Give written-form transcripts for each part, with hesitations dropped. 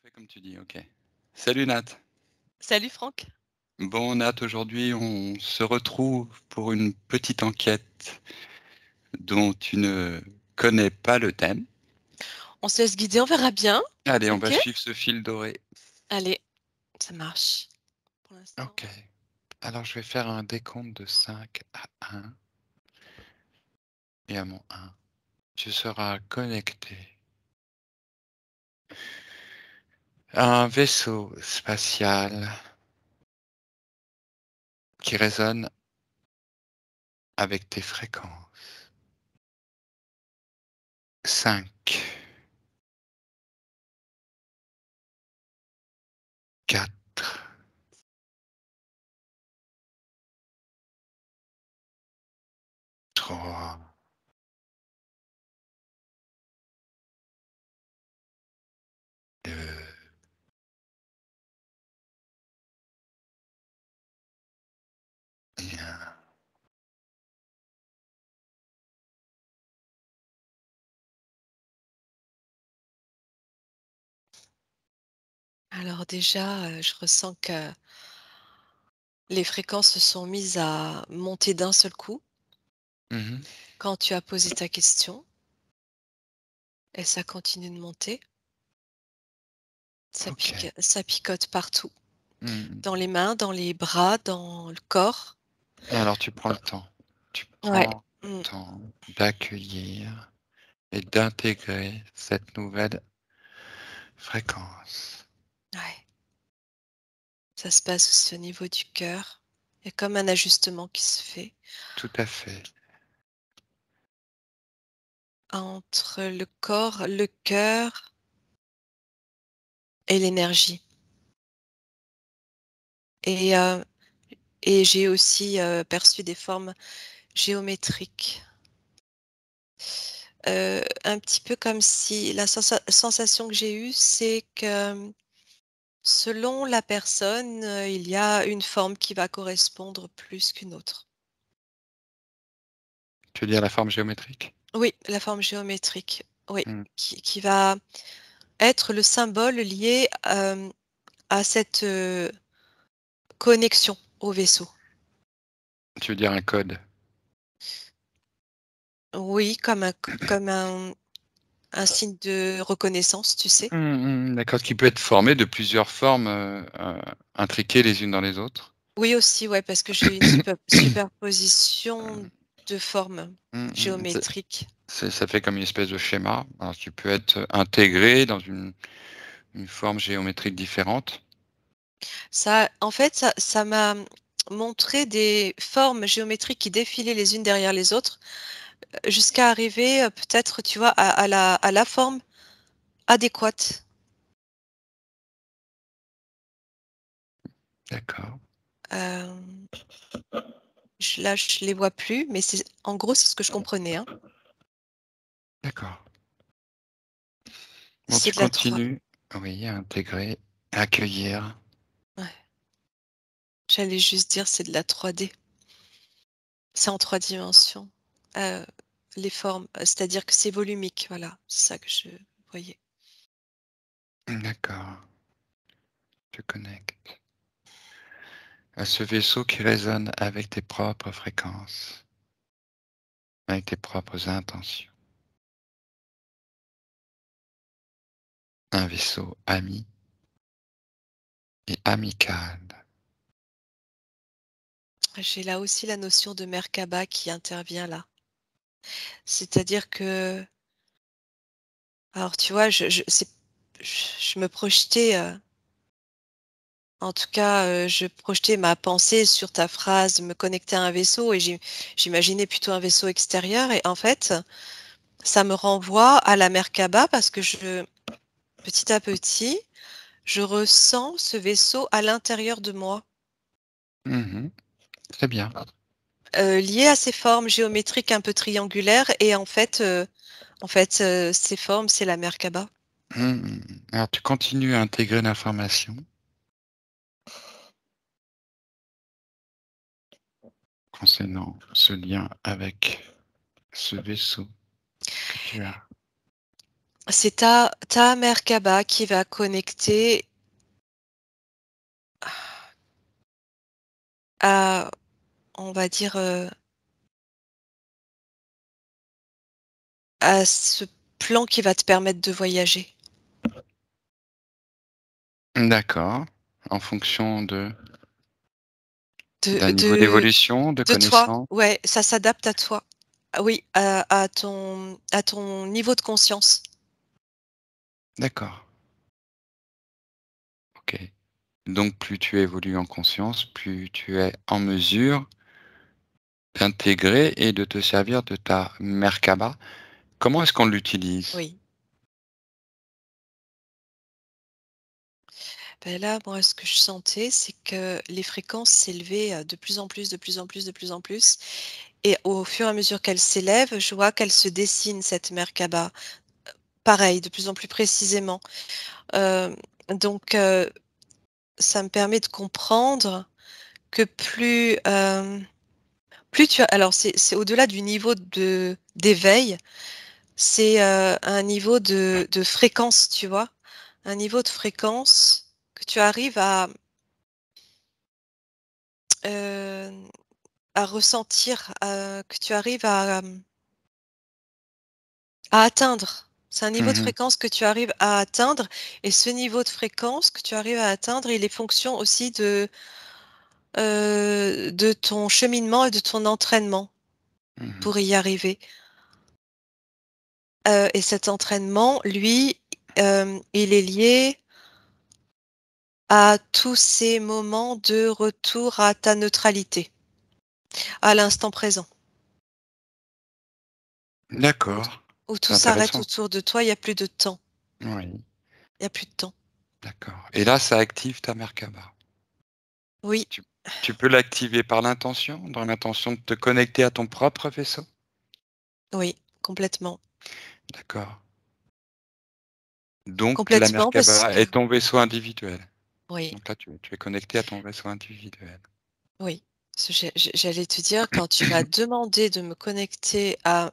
Fais comme tu dis, OK. Salut Nat. Salut Franck. Bon Nat, aujourd'hui on se retrouve pour une petite enquête dont tu ne connais pas le thème. On se laisse guider, on verra bien. Allez, on va Ok? suivre ce fil doré. Allez, ça marche pour l'instant. OK. Alors je vais faire un décompte de 5 à 1 et à mon 1, tu seras connecté à un vaisseau spatial qui résonne avec tes fréquences. 5, 4, 3, 2, 1. Alors déjà, je ressens que les fréquences se sont mises à monter d'un seul coup Mhm. quand tu as posé ta question et ça continue de monter. OK. Ça picote partout, Mmh. dans les mains, dans les bras, dans le corps. Et alors tu prends le temps. Tu Ouais. prends le Mm. temps d'accueillir et d'intégrer cette nouvelle fréquence. Ouais. Ça se passe aussi au niveau du cœur. Il y a comme un ajustement qui se fait Tout à fait. entre le corps, le cœur et l'énergie. Et j'ai aussi, perçu des formes géométriques. Un petit peu comme si la sensation que j'ai eue, c'est que, selon la personne, il y a une forme qui va correspondre plus qu'une autre. Tu veux dire la forme géométrique? Oui, la forme géométrique, oui, Mmh. qui va être le symbole lié, à cette, connexion au vaisseau. Tu veux dire un code? Oui, comme un signe de reconnaissance, tu sais? D'accord, qui peut être formé de plusieurs formes, intriquées les unes dans les autres? Oui aussi, ouais, parce que j'ai eu une superposition de formes Ça géométriques. ça fait comme une espèce de schéma. Alors tu peux être intégré dans une forme géométrique différente. Ça, en fait, ça m'a montré des formes géométriques qui défilaient les unes derrière les autres, jusqu'à arriver, peut-être, tu vois, à la forme adéquate. D'accord, Hem, je les vois plus, mais c'est en gros, c'est ce que je comprenais, hein. d'accord. Bon, C'est tu de la 3. continues, oui, à intégrer, à accueillir. Ouais, j'allais juste dire c'est de la 3D. C'est en 3 dimensions, heu, les formes, c'est-à-dire que c'est volumique, voilà, c'est ça que je voyais. D'accord, te connecte à ce vaisseau qui résonne avec tes propres fréquences, avec tes propres intentions. Un vaisseau ami et amical. J'ai là aussi la notion de Merkaba qui intervient là. C'est-à-dire que, alors tu vois, je me projetais, en tout cas, je projetais ma pensée sur ta phrase, me connecter à un vaisseau et j'imaginais plutôt un vaisseau extérieur et en fait, ça me renvoie à la Merkaba parce que petit à petit, je ressens ce vaisseau à l'intérieur de moi, Mhm, très bien. lié à ces formes géométriques un peu triangulaires et en fait, ces formes, c'est la Merkaba. Alors tu continues à intégrer l'information concernant ce lien avec ce vaisseau que tu as. C'est ta Merkaba qui va connecter à, on va dire, à ce plan qui va te permettre de voyager. D'accord. En fonction De d'un niveau de d'évolution, de de toi, connaissance? ouais, ça s'adapte à toi. Ah oui, à ton niveau de conscience. D'accord, OK. Donc plus tu évolues en conscience, plus tu es en mesure d'intégrer et de te servir de ta Merkaba. Comment est-ce qu'on l'utilise? Oui. Là, moi, ce que je sentais, c'est que les fréquences s'élevaient, de plus en plus, de plus en plus, de plus en plus, et au fur et à mesure qu'elles s'élèvent, je vois qu'elle se dessine cette Merkaba. Pareil, de plus en plus précisément. Hem, donc ça me permet de comprendre que plus tu as, alors c'est au-delà du niveau d'éveil, c'est, un niveau de fréquence, tu vois? Un niveau de fréquence que tu arrives hem, à ressentir, que tu arrives à atteindre. C'est un niveau de Mmh. fréquence que tu arrives à atteindre, et ce niveau de fréquence que tu arrives à atteindre, il est fonction aussi de ton cheminement et de ton entraînement Mmh. pour y arriver. Et cet entraînement, lui, il est lié à tous ces moments de retour à ta neutralité, à l'instant présent, où D'accord, où tout c'est s'arrête intéressant. autour de toi, il y a plus de temps, Oui, il y a plus de temps. d'accord et là, ça active ta Merkaba. Oui, Tu tu peux l'activer par l'intention, dans l'intention de te connecter à ton propre vaisseau? oui, complètement. D'accord. Donc la Complètement parce Merkaba que est ton vaisseau individuel. oui, Donc là, tu es connecté à ton vaisseau individuel. oui. Ce j'allais te dire, quand tu m'as demandé de me connecter à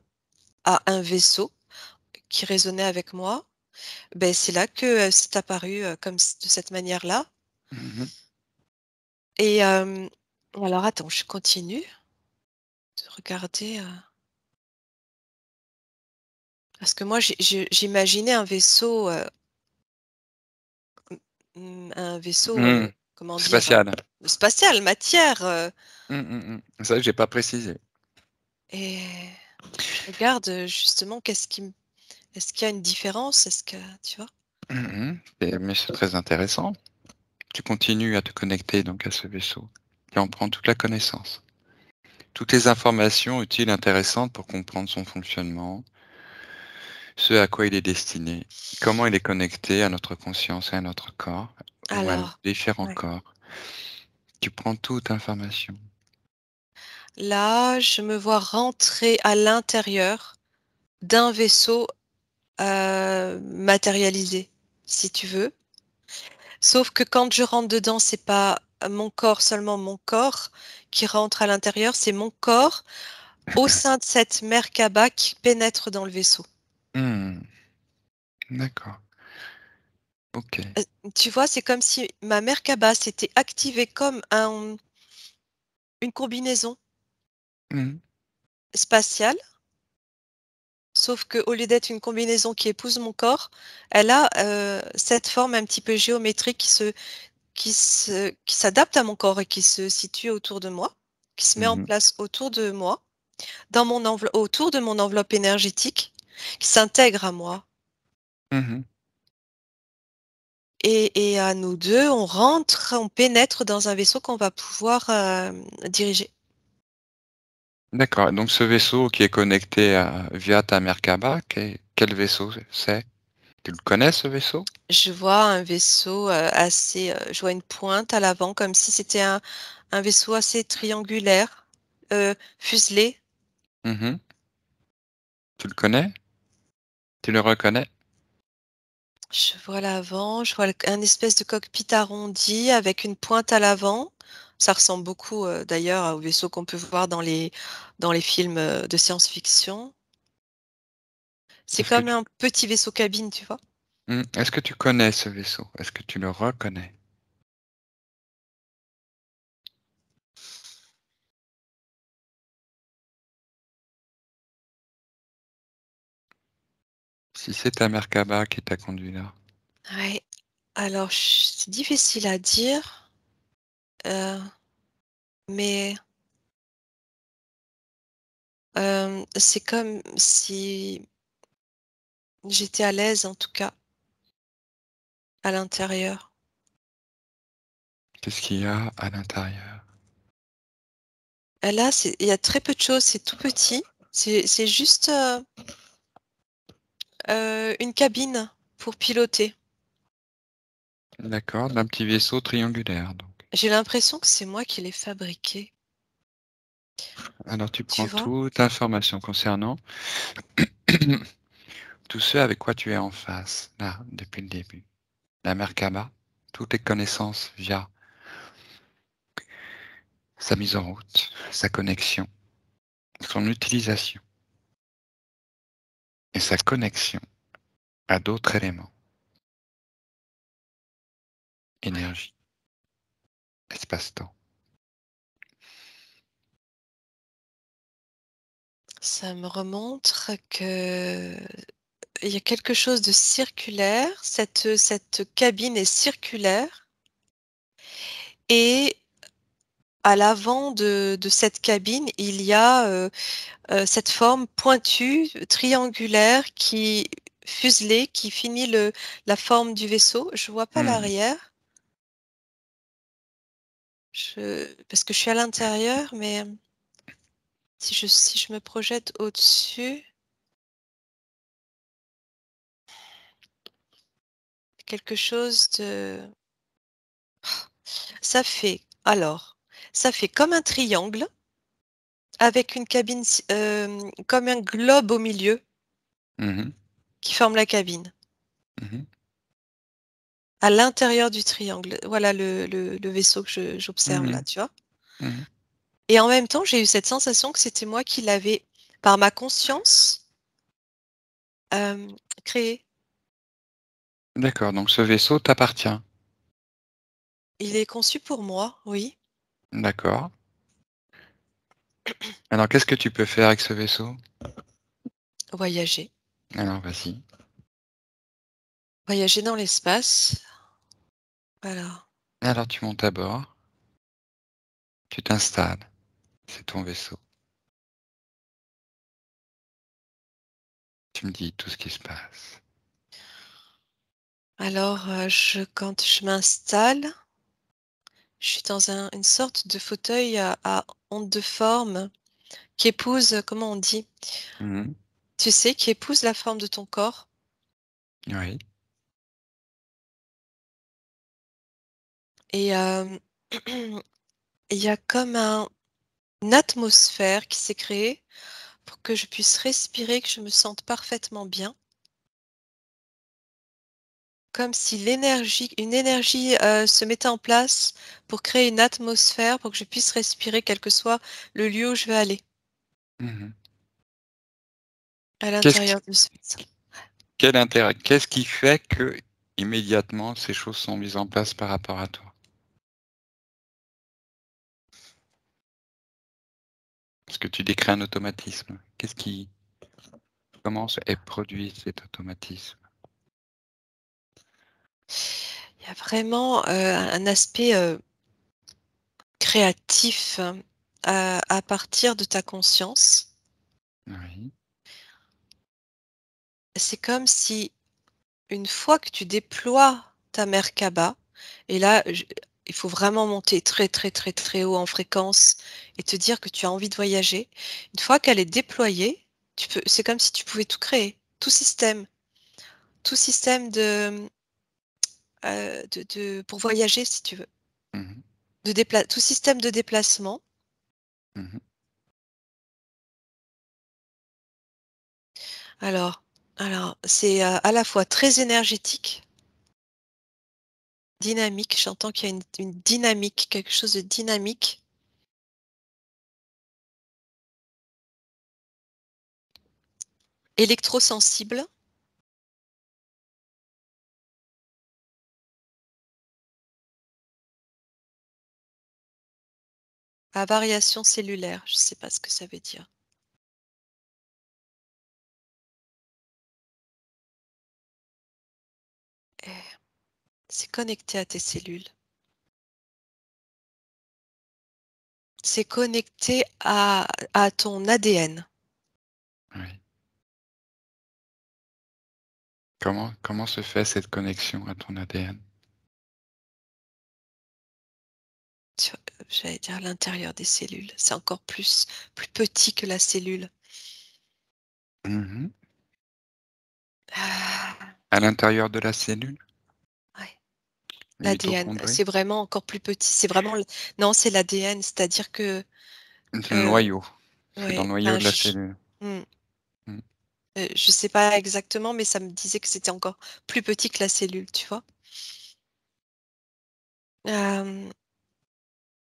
un vaisseau qui résonnait avec moi, ben c'est là que, c'est apparu, comme de cette manière-là. Mmh. Et alors attends, je continue de regarder, parce que moi j'imaginais un vaisseau, un vaisseau, Mmh. comment dire? Spatial. Spatial, matière, C'est vrai que j'ai pas précisé. et je regarde, justement est-ce qu'il y a une différence? Est-ce que tu vois? Et mais c'est très intéressant. Tu continues à te connecter donc à ce vaisseau et en prends toute la connaissance. Toutes les informations utiles, intéressantes pour comprendre son fonctionnement, ce à quoi il est destiné, comment il est connecté à notre conscience et à notre corps ou à nos Alors, différents ouais. corps. Tu prends toute information. Là, je me vois rentrer à l'intérieur d'un vaisseau, matérialisé, si tu veux. Sauf que quand je rentre dedans, c'est pas mon corps, seulement mon corps qui rentre à l'intérieur, c'est mon corps au sein de cette Merkaba qui pénètre dans le vaisseau. Mmh, d'accord, OK. Tu vois, c'est comme si ma Merkaba s'était activée comme une combinaison Mmh. spatiale, sauf qu'au lieu d'être une combinaison qui épouse mon corps, elle a, cette forme un petit peu géométrique qui s'adapte à mon corps et qui se situe autour de moi, qui se met en Mmh. place autour de moi, dans mon enveloppe, autour de mon enveloppe énergétique, qui s'intègre à moi, Mmh. et à nous 2, on rentre, on pénètre dans un vaisseau qu'on va pouvoir, diriger. D'accord, donc ce vaisseau qui est connecté à via ta Merkaba, quel vaisseau c'est? Tu le connais ce vaisseau? Je vois un vaisseau, assez, je vois une pointe à l'avant comme si c'était un vaisseau assez triangulaire, fuselé. Mmh. Tu le connais? Tu le reconnais? Je vois l'avant, je vois un espèce de cockpit arrondi avec une pointe à l'avant. Ça ressemble beaucoup, d'ailleurs au vaisseau qu'on peut voir dans les films, de science-fiction. C'est comme un petit vaisseau cabine, tu vois. Est-ce que tu connais ce vaisseau? Est-ce que tu le reconnais? Si c'est ta Merkaba qui t'a conduit là. Ouais. Alors, c'est difficile à dire, mais c'est comme si j'étais à l'aise, en tout cas, à l'intérieur. Qu'est-ce qu'il y a à l'intérieur? Et là, il y a très peu de choses, c'est tout petit. C'est juste une cabine pour piloter. D'accord, d'un petit vaisseau triangulaire donc. J'ai l'impression que c'est moi qui l'ai fabriqué, Alors tu tu prends vois? toute l'information concernant tout ce avec quoi tu es en face, là, depuis le début. La Merkaba, toutes les connaissances via sa mise en route, sa connexion, son utilisation et sa connexion à d'autres éléments. Ouais. Énergie, espace-temps. Ça me remontre que il y a quelque chose de circulaire. Cette cabine est circulaire et à l'avant de cette cabine, il y a cette forme pointue, triangulaire, fuselée, qui finit la forme du vaisseau. Je vois pas Hmm, l'arrière, parce que je suis à l'intérieur, mais si je me projette au-dessus, quelque chose de... Ça fait, alors, ça fait comme un triangle avec une cabine, comme un globe au milieu mhm, qui forme la cabine. mhm, À l'intérieur du triangle. Voilà le vaisseau que j'observe là, mhm, tu vois. mhm. Et en même temps, j'ai eu cette sensation que c'était moi qui l'avais, par ma conscience, euh, créé. D'accord, donc ce vaisseau t'appartient. Il est conçu pour moi, oui. D'accord. Alors qu'est-ce que tu peux faire avec ce vaisseau? Voyager. Alors vas-y. Voyager dans l'espace. Voilà. Alors tu montes à bord, tu t'installes, c'est ton vaisseau. Tu me dis tout ce qui se passe. Alors, quand je m'installe, je suis dans une sorte de fauteuil à onde de forme qui épouse, comment on dit? Mhm. Tu sais, qui épouse la forme de ton corps. Oui. Et il y a comme une atmosphère qui s'est créée pour que je puisse respirer, que je me sente parfaitement bien. Comme si une énergie se mettait en place pour créer une atmosphère pour que je puisse respirer, quel que soit le lieu où je vais aller, Mhm. à Qu'est-ce qui, l'intérieur de ce. quel intérêt? Qu'est-ce qui fait que immédiatement ces choses sont mises en place par rapport à toi? Parce que tu décris un automatisme. Comment est produit cet automatisme? Il y a vraiment un aspect créatif à partir de ta conscience. Oui. C'est comme si une fois que tu déploies ta Merkaba, et là, il faut vraiment monter très, très, très, très haut en fréquence et te dire que tu as envie de voyager. Une fois qu'elle est déployée, c'est comme si tu pouvais tout créer, tout système pour voyager si tu veux, Mhm. tout système de déplacement. Mhm. Alors, alors, c'est à la fois très énergétique, dynamique. J'entends qu'il y a une dynamique, quelque chose de dynamique. électrosensible, à variation cellulaire. Je ne sais pas ce que ça veut dire. C'est connecté à tes cellules. C'est connecté à ton ADN. Oui. Comment se fait cette connexion à ton ADN? J'allais dire l'intérieur des cellules. C'est encore plus petit que la cellule. Mhm. Ah, À l'intérieur de la cellule? ouais. Les L'ADN, mitochondries? c'est vraiment encore plus petit. C'est vraiment non, c'est l'ADN, c'est-à-dire que C'est le euh, noyau. C'est dans ouais, le noyau ben, de la cellule. hmm, Mm. je sais pas exactement, mais ça me disait que c'était encore plus petit que la cellule, tu vois. Euh,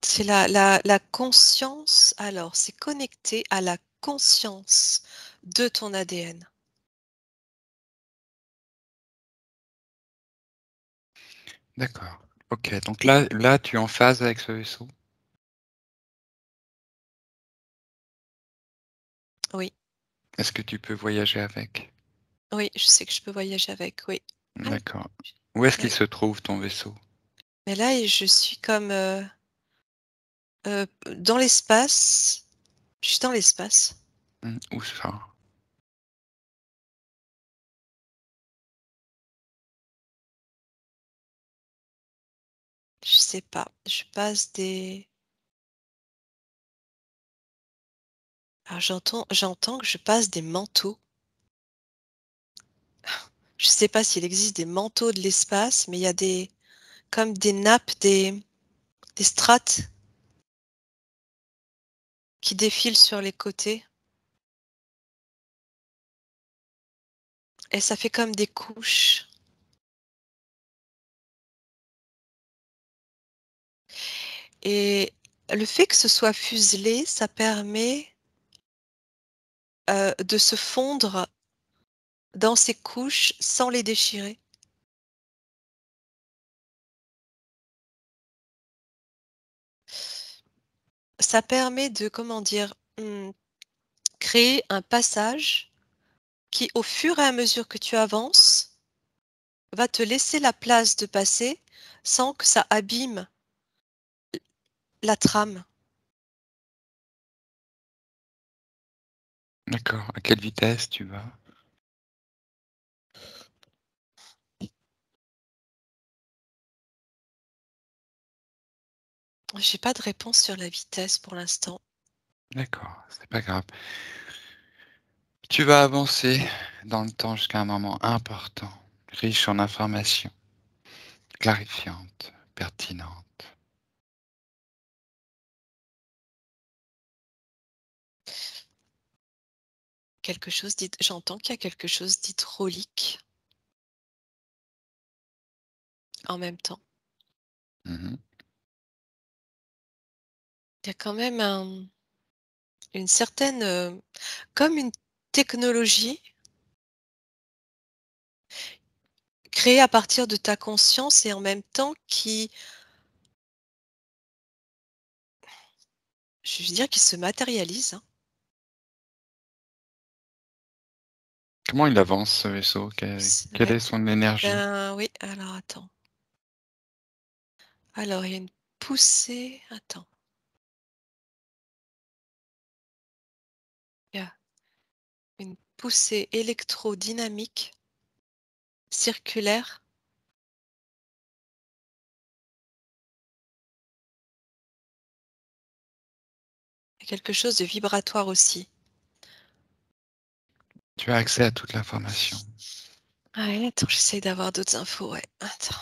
c'est la conscience. Alors, c'est connecté à la conscience de ton ADN. D'accord. Ok, donc là, tu es en phase avec ce vaisseau? Oui, Est-ce que tu peux voyager avec? oui, je sais que je peux voyager avec, oui. D'accord. Où est-ce qu'il Ouais. se trouve ton vaisseau? Mais là, je suis comme dans l'espace. Je suis dans l'espace. Où ça? Je sais pas. Je passe des. Alors j'entends que je passe des manteaux. Je sais pas s'il existe des manteaux de l'espace, mais il y a des comme des nappes, des strates qui défilent sur les côtés. Et ça fait comme des couches. Et le fait que ce soit fuselé, ça permet de se fondre dans ces couches sans les déchirer. Ça permet de, comment dire, créer un passage qui, au fur et à mesure que tu avances, va te laisser la place de passer sans que ça abîme la trame. D'accord. À quelle vitesse tu vas? J'ai pas de réponse sur la vitesse pour l'instant. D'accord, c'est pas grave. Tu vas avancer dans le temps jusqu'à un moment important, riche en informations, clarifiantes, pertinentes. J'entends qu'il y a quelque chose d'hydraulique en même temps. Mhm. Il y a quand même une certaine, comme une technologie créée à partir de ta conscience et en même temps qui, je veux dire, qui se matérialise, hein. Comment il avance ce vaisseau? Quelle Ouais. est son énergie? Ben oui, alors attends. Alors il y a une poussée. Attends. Il y a une poussée électrodynamique circulaire. Il y a quelque chose de vibratoire aussi. Tu as accès à toute l'information. Ah ouais, attends, j'essaie d'avoir d'autres infos, ouais. Attends.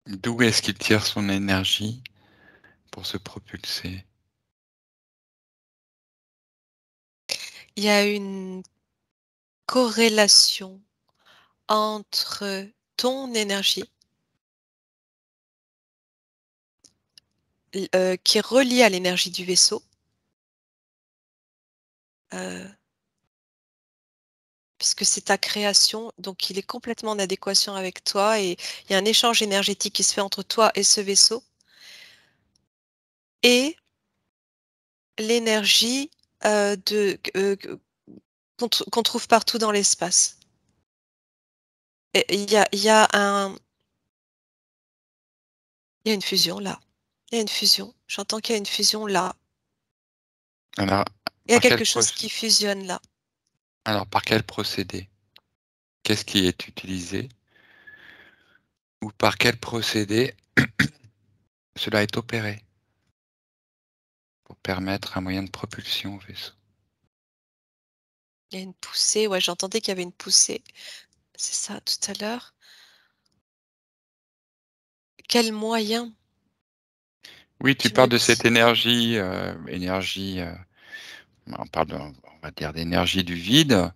D'où est-ce qu'il tire son énergie pour se propulser? Il y a une corrélation entre ton énergie qui est reliée à l'énergie du vaisseau puisque c'est ta création, donc il est complètement en adéquation avec toi et il y a un échange énergétique qui se fait entre toi et ce vaisseau et l'énergie, qu'on trouve partout dans l'espace. Et il y a une fusion là. Il y a une fusion. J'entends qu'il y a une fusion là. Alors, Il y a par quelque chose qui fusionne là. par quel procédé? Qu'est-ce qui est utilisé? Ou par quel procédé cela est opéré pour permettre un moyen de propulsion au vaisseau? Il y a une poussée, ouais, j'entendais qu'il y avait une poussée. C'est ça, tout à l'heure. Quel moyen Oui, tu tu me parles de cette dis? énergie, on parle on va dire d'énergie du vide,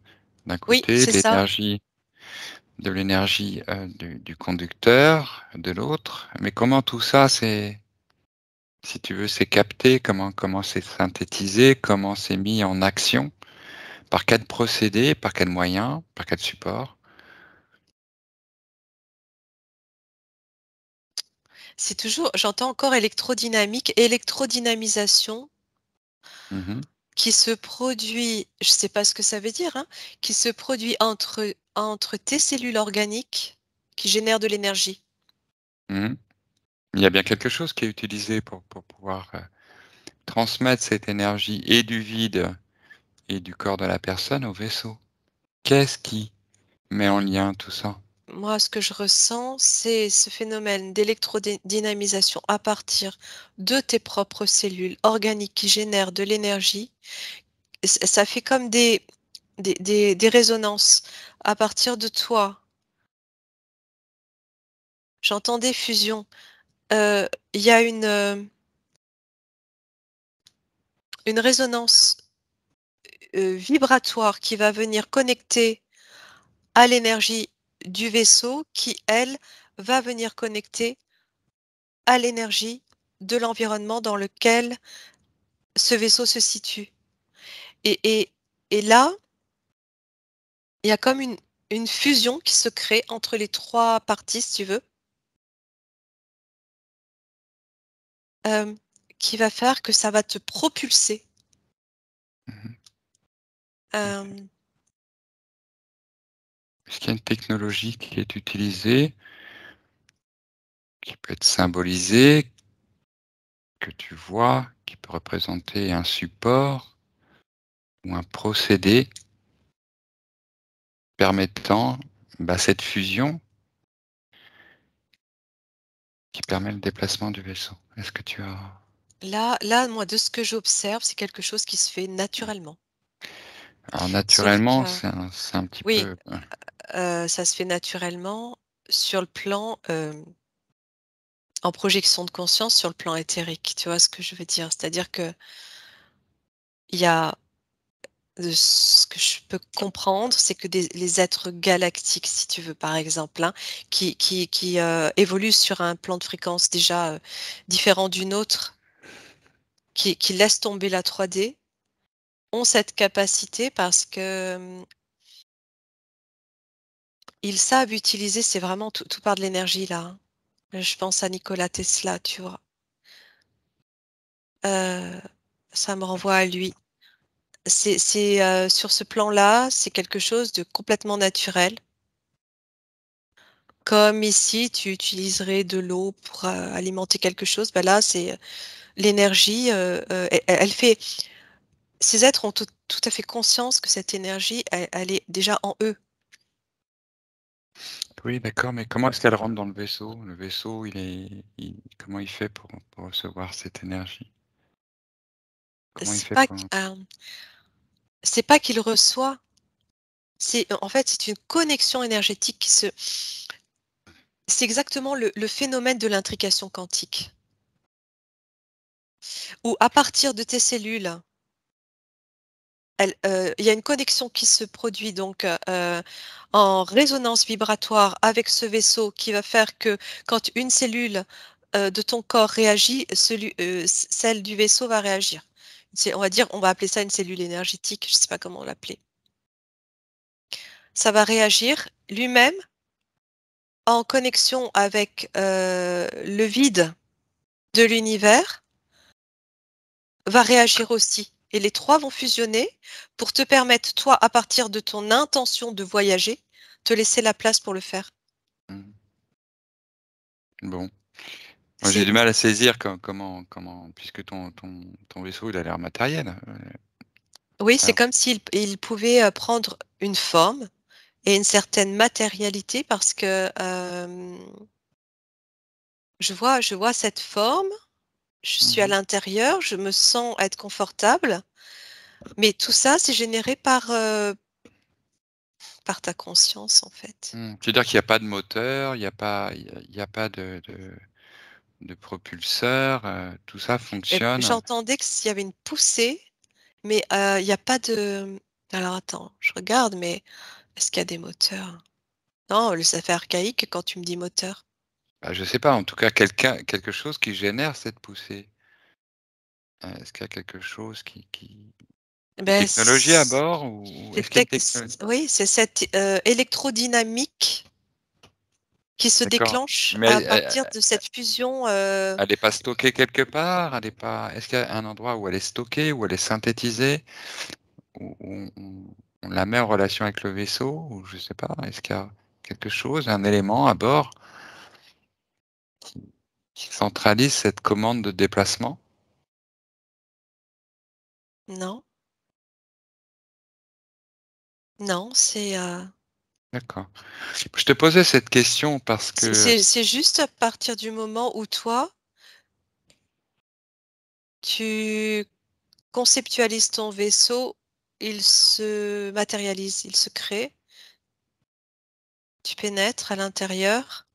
d'un Oui, côté, c'est ça. de l'énergie, du conducteur, de l'autre. Mais comment tout ça, si tu veux, c'est capté? Comment c'est synthétisé? Comment c'est mis en action? Par quel procédé? Par quel moyen? Par quel support? C'est toujours j'entends encore électrodynamique, électrodynamisation Mmh. qui se produit, je ne sais pas ce que ça veut dire, hein, qui se produit entre tes cellules organiques qui génèrent de l'énergie. Mmh. Il y a bien quelque chose qui est utilisé pour pouvoir, transmettre cette énergie et du vide et du corps de la personne au vaisseau. Qu'est-ce qui met en lien tout ça? Moi, ce que je ressens, c'est ce phénomène d'électrodynamisation à partir de tes propres cellules organiques qui génèrent de l'énergie. Ça fait comme des résonances à partir de toi. J'entends des fusions. Il y a une résonance vibratoire qui va venir connecter à l'énergie du vaisseau qui, elle, va venir connecter à l'énergie de l'environnement dans lequel ce vaisseau se situe. Et, et, et là, il y a comme une fusion qui se crée entre les trois parties, si tu veux, euh, qui va faire que ça va te propulser. Mmh. Euh, Est-ce qu'il y a une technologie qui est utilisée, qui peut être symbolisée, que tu vois, qui peut représenter un support ou un procédé permettant, cette fusion qui permet le déplacement du vaisseau? Est-ce que tu as moi, de ce que j'observe, c'est quelque chose qui se fait naturellement. alors Sauf naturellement, que, c'est un petit oui, peu, ça se fait naturellement sur le plan, en projection de conscience, sur le plan éthérique. Tu vois ce que je veux dire? C'est-à-dire que il y a de ce que je peux comprendre, c'est que les êtres galactiques, si tu veux, par exemple, hein, qui évoluent sur un plan de fréquence déjà différent du nôtre, qui laissent tomber la 3D, ont cette capacité parce que ils savent utiliser, c'est vraiment tout part de l'énergie là, hein. Je pense à Nikola Tesla, tu vois. Euh, Ça me renvoie à lui. Sur ce plan-là, c'est quelque chose de complètement naturel. Comme ici, tu utiliserais de l'eau pour alimenter quelque chose, bah là, c'est l'énergie. Elle fait. Ces êtres ont tout à fait conscience que cette énergie, elle est déjà en eux. oui, d'accord, mais comment est-ce qu'elle rentre dans le vaisseau? Le vaisseau, comment il fait pour recevoir cette énergie? Comment il C'est fait pas, pour c'est pas qu'il reçoit. C'est en fait, c'est une connexion énergétique qui se. C'est exactement le phénomène de l'intrication quantique, où à partir de tes cellules, il y a une connexion qui se produit donc en résonance vibratoire avec ce vaisseau qui va faire que quand une cellule de ton corps réagit, celle du vaisseau va réagir. on va appeler ça une cellule énergétique, je ne sais pas comment l'appeler. Ça va réagir lui-même en connexion avec le vide de l'univers, va réagir aussi. Et les trois vont fusionner pour te permettre, toi, à partir de ton intention de voyager, te laisser la place pour le faire. Mhm. Bon. Moi, j'ai C'est du mal à saisir comment, puisque ton vaisseau, il a l'air matériel. Oui, c'est Alors, comme s'il pouvait prendre une forme et une certaine matérialité parce que je vois cette forme, je suis à mhm. l'intérieur, je me sens être confortable, mais tout ça, c'est généré par ta conscience, en fait. Tu veux dire qu'il n'y a pas de moteur, il y a pas de propulseur, tout ça Et fonctionne. j'entendais que s'il y avait une poussée, mais il n'y a pas de. Alors attends, je regarde, mais est-ce qu'il y a des moteurs? Non, ça fait archaïque quand tu me dis moteur. Bah, je sais pas, en tout cas, quelque chose qui génère cette poussée. Est-ce qu'il y a quelque chose une Ben, technologie à bord ou est-ce qu'il y a une technologie? oui, c'est cette électrodynamique qui se D'accord, déclenche mais à partir de cette fusion. elle n'est pas stockée quelque part? Elle est pas. Est-ce qu'il y a un endroit où elle est stockée, où elle est synthétisée, où on la met en relation avec le vaisseau, ou je sais pas. Est-ce qu'il y a quelque chose, un élément à bord qui centralise cette commande de déplacement? Non, non, D'accord. Je te posais cette question parce que c'est juste à partir du moment où toi, tu conceptualises ton vaisseau, il se matérialise, il se crée, tu pénètres à l'intérieur,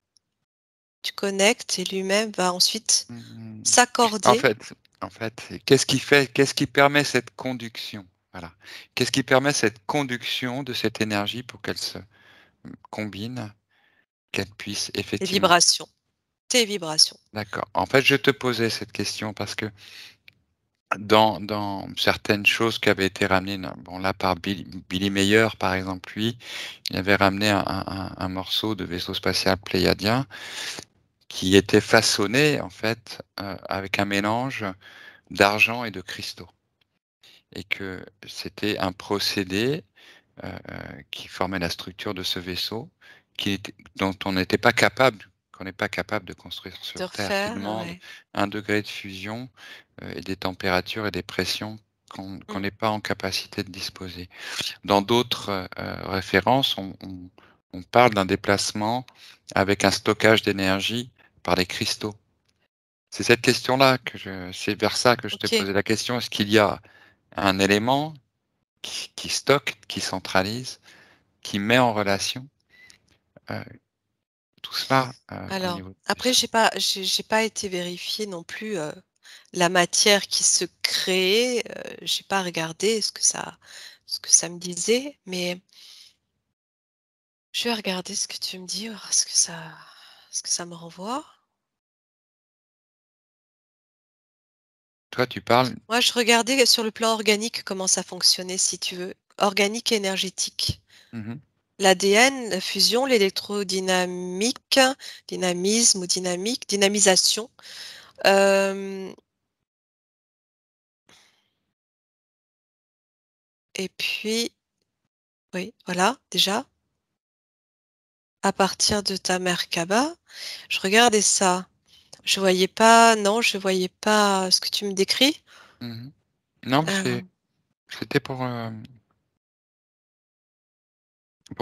tu connectes et lui-même va ensuite mmh, en s'accorder. fait qu'est-ce qui permet cette conduction? Voilà. Qu'est-ce qui permet cette conduction de cette énergie pour qu'elle se combine, qu'elle puisse Tes effectivement. vibrations, tes vibrations. D'accord. En fait, je te posais cette question parce que dans certaines choses qui avaient été ramenées, bon là par Billy Mayer par exemple, lui, il avait ramené un morceau de vaisseau spatial pléiadien qui était façonné en fait, avec un mélange d'argent et de cristaux et que c'était un procédé, qui formait la structure de ce vaisseau dont on n'était pas capable qu'on n'est pas capable de construire De sur Terre, qui refaire, demande ouais. un degré de fusion, et des températures et des pressions qu'on Mm. n'est pas en capacité de disposer. Dans d'autres, références, on parle d'un déplacement avec un stockage d'énergie par les cristaux. C'est cette question-là c'est vers ça que je te Ok. posais la question. Est-ce qu'il y a un élément qui stocke, qui centralise, qui met en relation, heu, tout cela, au Alors, niveau du après, vaisseau? j'ai pas été vérifier non plus la matière qui se crée. J'ai pas regardé ce que ça me disait, mais je vais regarder ce que tu me dis, voir ce que ça me renvoie. Toi, tu parles. Moi, je regardais sur le plan organique comment ça fonctionnait, si tu veux, organique et énergétique. Mmh. L'ADN, la fusion, l'électrodynamique, dynamisme ou dynamique, dynamisation. Euh, et puis, oui, voilà, déjà, à partir de ta Merkaba, je regardais ça. Je voyais pas, non, je voyais pas ce que tu me décris. Mmh. Non, mais Euh, c'était pour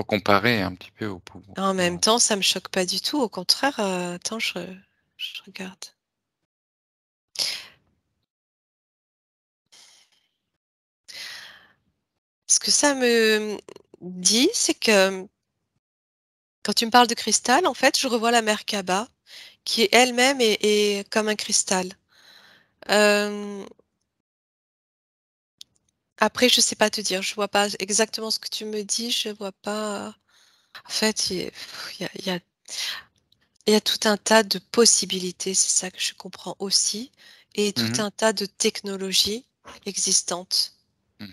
comparer un petit peu En même temps, ça me choque pas du tout. Au contraire, attends, je regarde. Ce que ça me dit, c'est que quand tu me parles de cristal, en fait, je revois la Merkaba, qui elle-même est comme un cristal. Euh, Après, je sais pas te dire, je vois pas exactement ce que tu me dis, je vois pas. En fait, y a, il y a- il y a tout un tas de possibilités, c'est ça que je comprends aussi, et tout Mmh. un tas de technologies. existante. Mmh.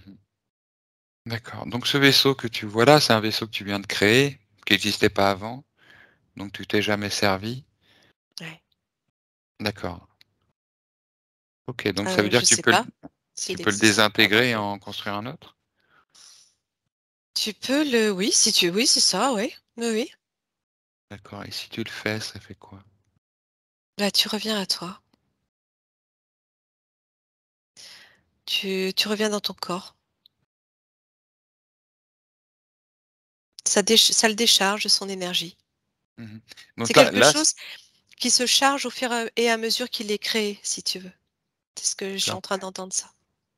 D'accord. Donc ce vaisseau que tu vois là, c'est un vaisseau que tu viens de créer, qui n'existait pas avant, donc tu t'es jamais servi? Ouais. D'accord. OK, donc ça veut dire Je que tu sais peux pas tu s'il peux le existait avant. désintégrer et en construire un autre? Tu peux le oui, si tu oui, c'est ça, oui. Oui, oui. D'accord, et si tu le fais, ça fait quoi? Bah, tu reviens à toi. Tu reviens dans ton corps. Ça le décharge de son énergie. Mmh. C'est Donc là quelque là c chose qui se charge au fur et à mesure qu'il est créé, si tu veux. C'est ce que je suis en d'accord. train d'entendre ça.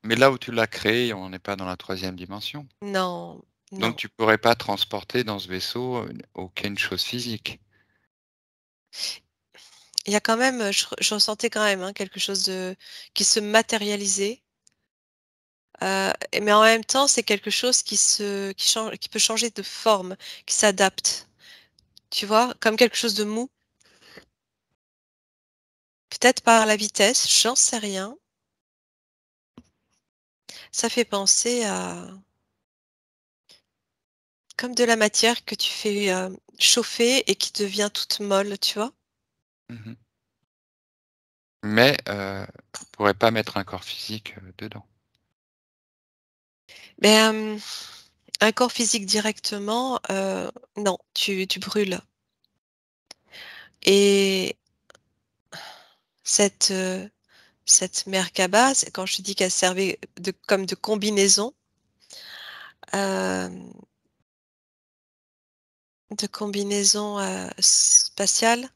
Mais là où tu l'as créé, on n'est pas dans la troisième dimension. Non, Donc non. tu pourrais pas transporter dans ce vaisseau, aucune chose physique? Il y a quand même, je ressentais quand même, hein, quelque chose de qui se matérialisait, mais en même temps, c'est quelque chose qui peut changer de forme, qui s'adapte. Tu vois? Comme quelque chose de mou, peut-être par la vitesse, j'en sais rien. Ça fait penser à comme de la matière que tu fais, chauffer et qui devient toute molle, tu vois? Mmh. Mais on pourrait pas mettre un corps physique, dedans? Mais, un corps physique directement, non, tu brûles et cette, cette Merkaba, c'est quand je te dis qu'elle servait de combinaison, hem, spatiale,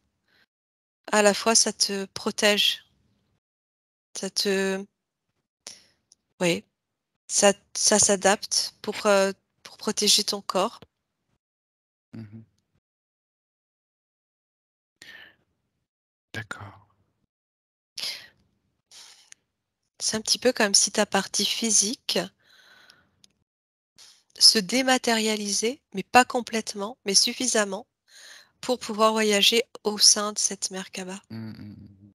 à la fois ça te protège, ça te oui, ça s'adapte pour protéger ton corps. Mmh. D'accord. C'est un petit peu comme si ta partie physique se dématérialisait, mais pas complètement, mais suffisamment pour pouvoir voyager au sein de cette Merkaba. Mmh mh, mmh.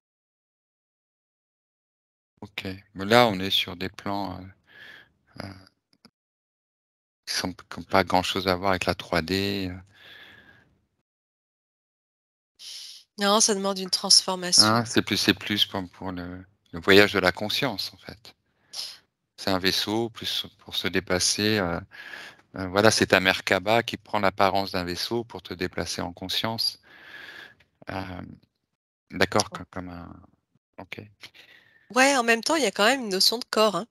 OK. Mais là, on est sur des plans, heu, qui ont pas grand chose à voir avec la 3D, Non, ça demande une transformation. hein? C'est plus pour le voyage de la conscience, en fait. C'est un vaisseau plus pour se déplacer, voilà, c'est ta Merkaba qui prend l'apparence d'un vaisseau pour te déplacer en conscience. Hem, d'accord, comme un OK. Ouais, en même temps, il y a quand même une notion de corps, hein.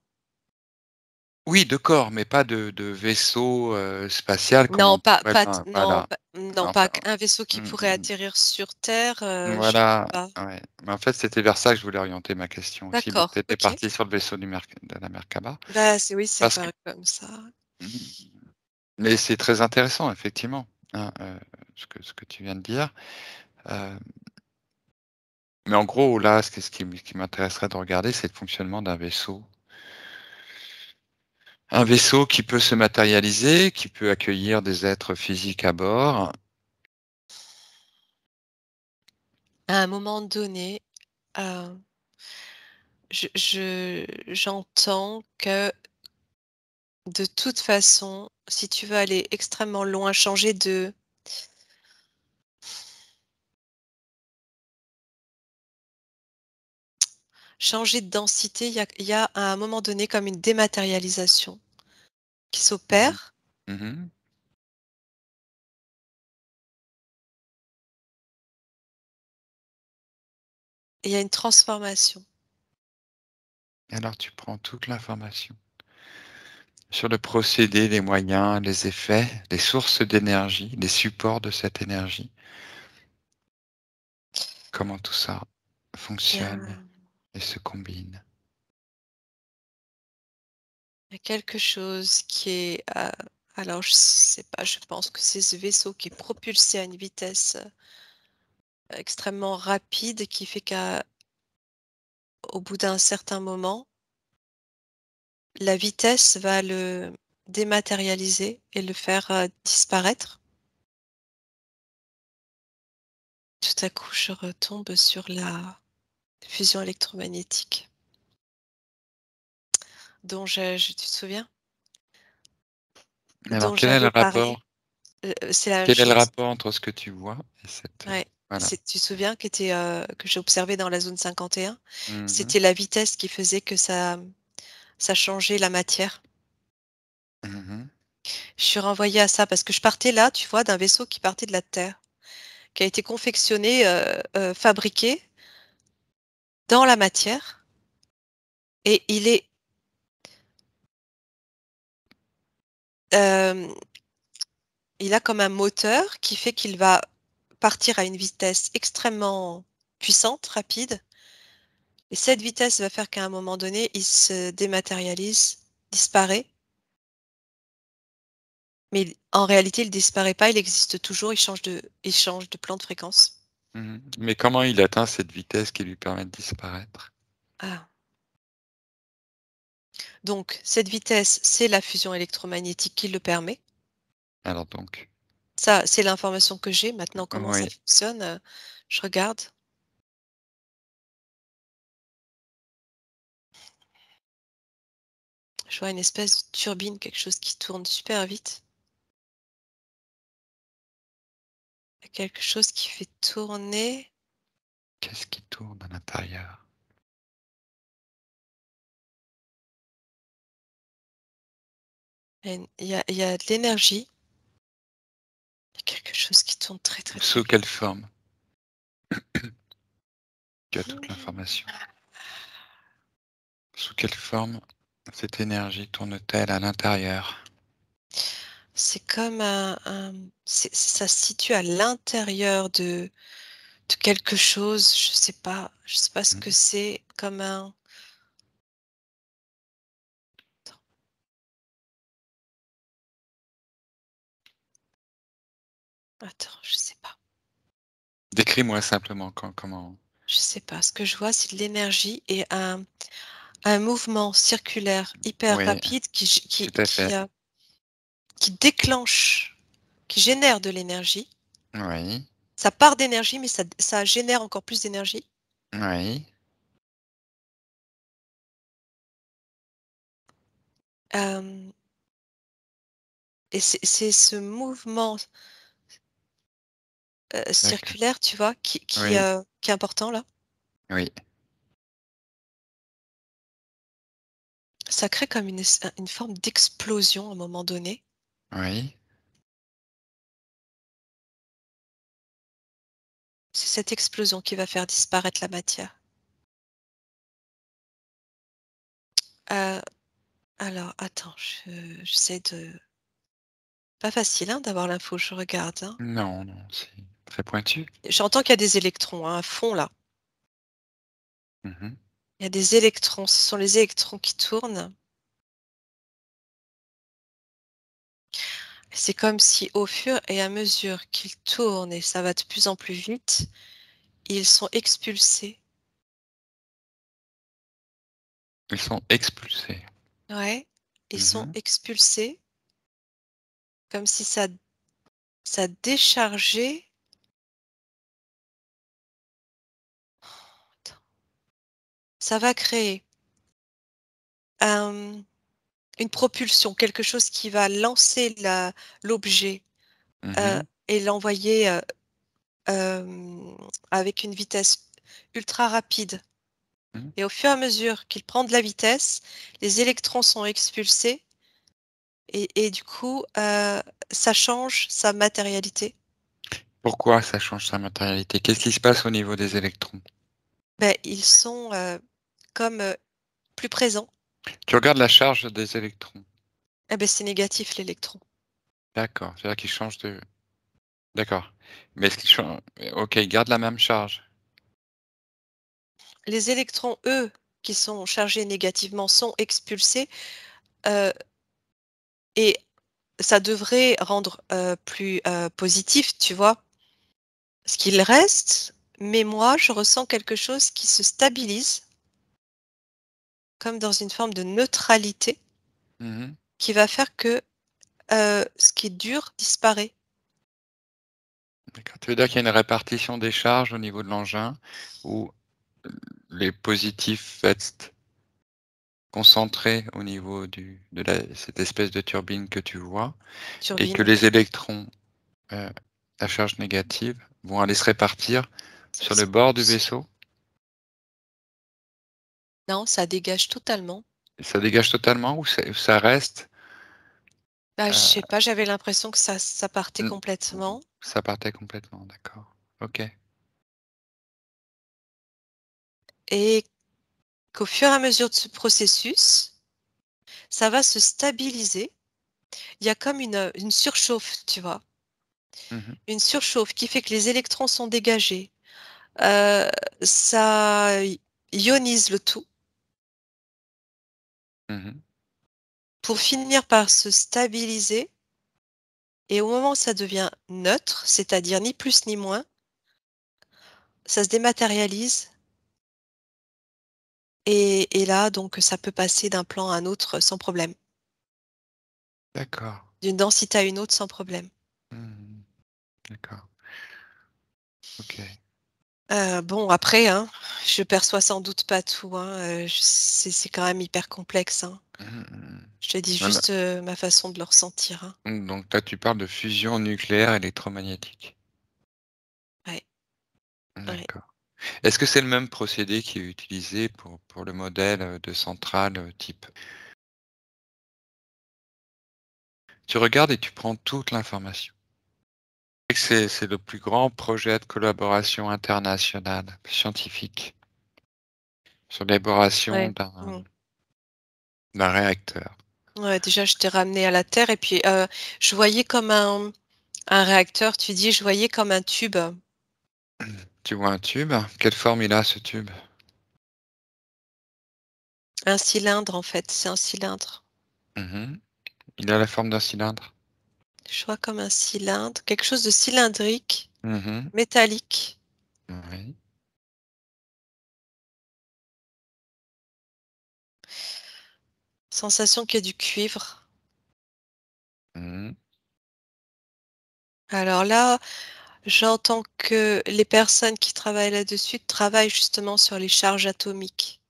Oui, de corps, mais pas de vaisseau, spatial comme Non, on pourrait dans voilà, non, pas enfin, qu'un vaisseau qui mmh, pourrait mmh, atterrir sur terre, je voilà, pas. ouais. Mais en fait, c'était vers ça que je voulais orienter ma question aussi, mais tu D'accord, étais OK. parti sur le vaisseau de la Merkaba Bah, c'est oui, c'est parce que apparu comme ça. mmh, mais c'est très intéressant effectivement, hein, ce que tu viens de dire, heu, mais en gros là, ce qui m'intéresserait de regarder, c'est le fonctionnement d'un vaisseau. Un vaisseau qui peut se matérialiser, qui peut accueillir des êtres physiques à bord. À un moment donné, heu, j'entends que de toute façon, si tu veux aller extrêmement loin, changer de densité, il y a à un moment donné comme une dématérialisation qui Mmh mh. s'opère Mmh. et il y a une transformation. Et alors tu prends toute l'information sur le procédé, les moyens, les effets, les sources d'énergie, les supports de cette énergie, comment tout ça Il y a fonctionne et se combine. il y a quelque chose qui est, alors je sais pas, je pense que c'est ce vaisseau qui est propulsé à une vitesse, extrêmement rapide qui fait qu'au bout d'un certain moment, la vitesse va le dématérialiser et le faire, disparaître. Tout à coup, je retombe sur la fusion électromagnétique. tu te souviens? Alors, Dont j'avais parlé. C'est la même quel est le chose. rapport entre ce que tu vois et cette, Ouais. voilà. Tu te souviens que j'ai observé dans la zone 51? Mmh. C'était la vitesse qui faisait que ça changeait la matière. Mmh. Je suis renvoyée à ça parce que je partais là, tu vois, d'un vaisseau qui partait de la Terre, qui a été confectionné, fabriqué dans la matière et hem, il a comme un moteur qui fait qu'il va partir à une vitesse extrêmement puissante, rapide et cette vitesse va faire qu'à un moment donné, il se dématérialise, disparaît, mais en réalité, il disparaît pas, il existe toujours, il change de plan de fréquence. Mmh. Mais comment il atteint cette vitesse qui lui permet de disparaître? Ah, donc cette vitesse, c'est la fusion électromagnétique qui le permet. Alors donc, Ça, c'est l'information que j'ai. Maintenant, comment ça oui, fonctionne, je regarde. Je vois une espèce de turbine, quelque chose qui tourne super vite. Quelque chose qui fait tourner. qu'est-ce qui tourne à l'intérieur? Il y a de l'énergie. Il y a quelque chose qui tourne très, très, très Sous vite. quelle forme? Tu as toute l'information. Sous quelle forme cette énergie tourne-t-elle à l'intérieur? C'est comme ça se situe à l'intérieur de quelque chose, je sais pas ce que Mmh. c'est, comme un attends, je sais pas. Décris-moi simplement comment. Je sais pas. Ce que je vois, c'est de l'énergie et un mouvement circulaire hyper Oui, rapide tout à fait. qui déclenche, qui génère de l'énergie. Oui, Ça part d'énergie, mais ça génère encore plus d'énergie. oui, Hem et c'est ce mouvement, d'accord. circulaire, tu vois, Oui, qui est important là. oui, Ça crée comme une forme d'explosion à un moment donné. oui. C'est cette explosion qui va faire disparaître la matière. Heu, alors attends, j'essaie de pas facile, hein, d'avoir l'info, je regarde, hein. Non, non, c'est très pointu. J'entends qu'il y a des électrons, hein, à fond là. Mmh. Il y a des électrons, ce sont les électrons qui tournent. C'est comme si au fur et à mesure qu'ils tournent et ça va de plus en plus vite, ils sont expulsés. Ils sont expulsés. Ouais, ils sont Mmh. expulsés comme si ça déchargeait. Attends, ça va créer, hem, une propulsion, quelque chose qui va lancer l'objet, Mmh. et l'envoyer, avec une vitesse ultra rapide. Mmh. Et au fur et à mesure qu'il prend de la vitesse, les électrons sont expulsés et du coup, ça change sa matérialité. Pourquoi ça change sa matérialité? Qu'est-ce qui se passe au niveau des électrons? Beh, ils sont, comme, plus présents. Tu regardes la charge des électrons. Eh beh, c'est négatif l'électron. D'accord, c'est-à-dire qu'ils changent de d'accord. Mais est-ce qu'ils chan OK, ils gardent la même charge. Les électrons, eux, qui sont chargés négativement, sont expulsés, heu et ça devrait rendre, plus, positif, tu vois? Ce qu'il reste, mais moi, je ressens quelque chose qui se stabilise, comme dans une forme de neutralité, Mmh. qui va faire que, ce qui est dur disparaît. D'accord. Tu veux dire qu'il y a une répartition des charges au niveau de l'engin où les positifs restent concentré au niveau cette espèce de turbine que tu vois, et que turbine, les électrons à charge négative vont aller se répartir sur le bord du vaisseau. non, ça dégage totalement. Et ça dégage totalement ou ça reste Bah, je euh, sais pas, j'avais l'impression que ça partait n- complètement ça partait complètement, d'accord. Ok. et qu'au fur et à mesure de ce processus, ça va se stabiliser. Il y a comme une surchauffe, tu vois? Mhm, Une surchauffe qui fait que les électrons sont dégagés. Heu, ça ionise le tout mhm. pour finir par se stabiliser et au moment où ça devient neutre, c'est-à-dire ni plus ni moins, ça se dématérialise et là, donc ça peut passer d'un plan à un autre sans problème, D'accord. d'une densité à une autre sans problème. Mhm, d'accord. Ok. Bon après, hein, je perçois sans doute pas tout, hein, je c'est quand même hyper complexe, hein. Mhm, mhm. Je te dis Voilà. juste, ma façon de le ressentir, hein. Donc là, tu parles de fusion nucléaire électromagnétique. Ouais, ouais. D'accord. Est-ce que c'est le même procédé qui est utilisé pour le modèle de centrale type? Tu regardes et tu prends toute l'information. C'est le plus grand projet de collaboration internationale scientifique sur l'élaboration Ouais. d'un Mmh. d'un réacteur. Ouais, déjà, je t'ai ramené à la terre et puis, je voyais comme un réacteur, tu dis: «Je voyais comme un tube», Tu vois un tube? Quelle forme il a ce tube? un cylindre, en fait, c'est un cylindre. Mhm. Il a la forme d'un cylindre. Je vois comme un cylindre, quelque chose de cylindrique, Mhm. métallique, Oui. sensation qu'il y a du cuivre. Mhm. Alors là, j'entends que les personnes qui travaillent là-dessus travaillent justement sur les charges atomiques.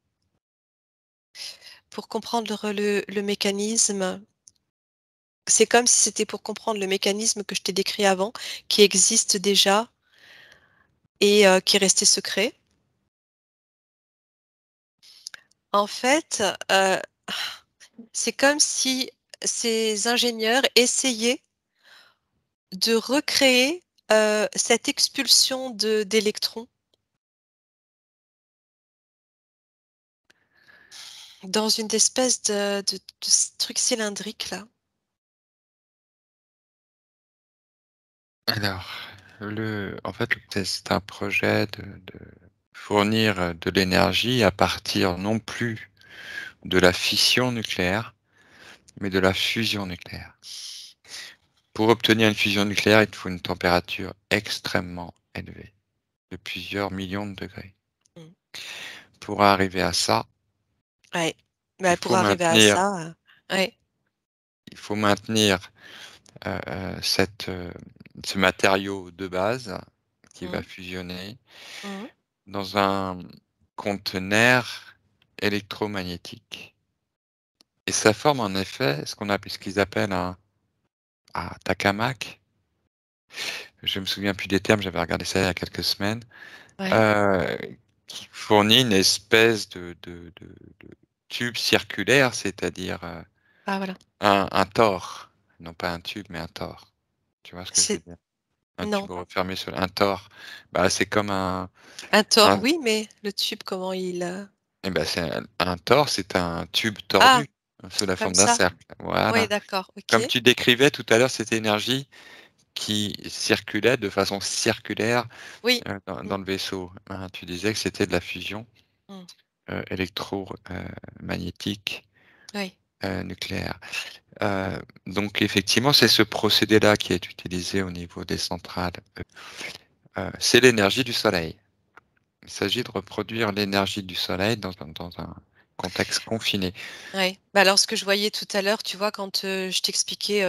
Pour comprendre le mécanisme, c'est comme si c'était pour comprendre le mécanisme que je t'ai décrit avant, qui existe déjà et qui est resté secret. En fait, c'est comme si ces ingénieurs essayaient de recréer, cette expulsion d'électrons dans une espèce de truc cylindrique là. Alors, en fait, c'est un projet de fournir de l'énergie à partir non plus de la fission nucléaire, mais de la fusion nucléaire. Pour obtenir une fusion nucléaire, il te faut une température extrêmement élevée, de plusieurs millions de degrés. Mmh. Pour arriver à ça, Ouais, il bah, pour faut arriver à maintenir, ça, ouais. il faut maintenir ce matériau de base qui va Mmh. fusionner Mmh. dans un conteneur électromagnétique. Et ça forme en effet ce qu'ils appellent un tokamak. Je me souviens plus des termes, j'avais regardé ça il y a quelques semaines. Ouais. Heu, qui fournit une espèce de tube circulaire, c'est-à-dire, Ah voilà. un tore, non pas un tube, mais un tore. Tu vois ce que je veux C'est dire? Un non, tube refermé sur un tore, bah, c'est comme un tore, un oui, mais le tube comment il, c'est un tore, c'est un tube ah! tordu, sous la Comme forme d'un ça? cercle. Oui, Voilà. d'accord, OK. Comme tu décrivais tout à l'heure cette énergie qui circulait de façon circulaire, Oui. Mmh. dans le vaisseau, hein. Tu disais que c'était de la fusion, Mmh. électro magnétique, Oui. nucléaire. Donc effectivement, c'est ce procédé-là qui est utilisé au niveau des centrales. C'est l'énergie du soleil. Il s'agit de reproduire l'énergie du soleil dans un contexte confiné. Ouais. Bah, alors ce que je voyais tout à l'heure, tu vois, quand, je t'expliquais,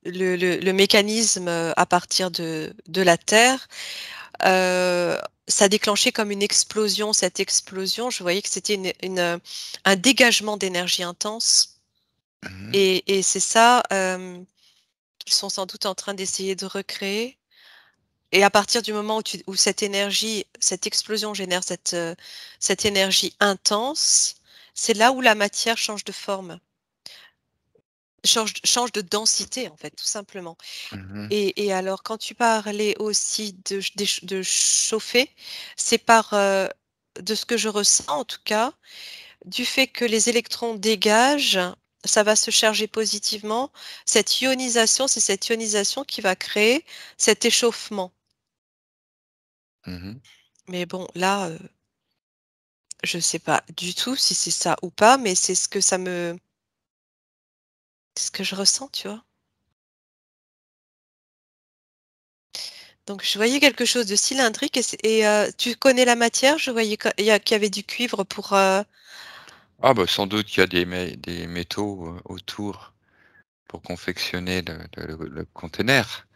le mécanisme, à partir de la Terre, ça a déclenché comme une explosion. Cette explosion, je voyais que c'était un dégagement d'énergie intense Mmh. et c'est ça, qu'ils sont sans doute en train d'essayer de recréer et à partir du moment où cette énergie, cette explosion génère cette énergie intense, c'est là où la matière change de forme, change de densité, en fait, tout simplement. Mmh. Et alors quand tu parlais aussi de chauffer, c'est par, de ce que je ressens en tout cas, du fait que les électrons dégagent, ça va se charger positivement. Cette ionisation, c'est cette ionisation qui va créer cet échauffement. Mmh. Mais bon là, je sais pas du tout si c'est ça ou pas, mais c'est ce que je ressens, tu vois? Donc je voyais quelque chose de cylindrique tu connais la matière? Je voyais qu'il y avait du cuivre pour, Ah bah, sans doute qu'il y a des métaux, autour pour confectionner le conteneur.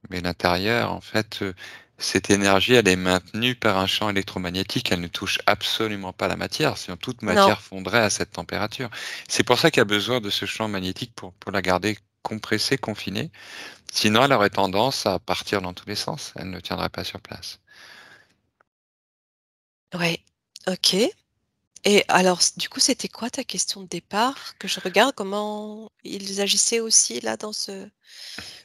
Mais l'intérieur, en fait, cette énergie, elle est maintenue par un champ électromagnétique. Elle ne touche absolument pas la matière, sinon toute non, matière fondrait à cette température. C'est pour ça qu'il y a besoin de ce champ magnétique pour la garder compressée, confinée. Sinon, elle aurait tendance à partir dans tous les sens. Elle ne tiendrait pas sur place. ouais, OK. Et alors du coup, c'était quoi ta question de départ? Que je regarde comment ils agissaient aussi là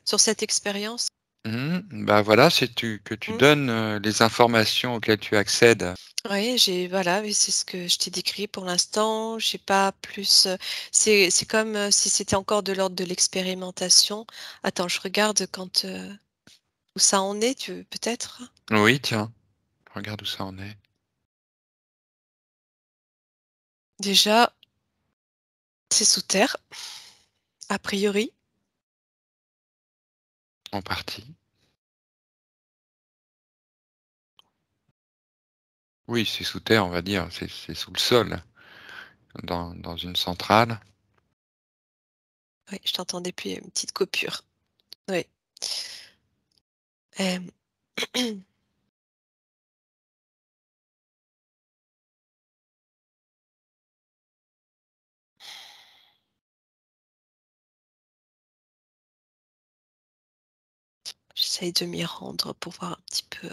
sur cette expérience? Bah, voilà, c'est que tu Mmh. donnes, les informations auxquelles tu accèdes. Oui, voilà, oui, c'est ce que je t'ai décrit pour l'instant. J'ai pas plus, c'est comme, si c'était encore de l'ordre de l'expérimentation. Attends, je regarde où ça en est, peut-être? Oui, tiens, regarde où ça en est, Déjà, c'est sous terre, a priori. en partie. Oui, c'est sous terre, on va dire, c'est sous le sol, dans une centrale. Oui, je t'entendais plus, il y a une petite coupure. Oui. Hem, j'essaye de m'y rendre pour voir un petit peu,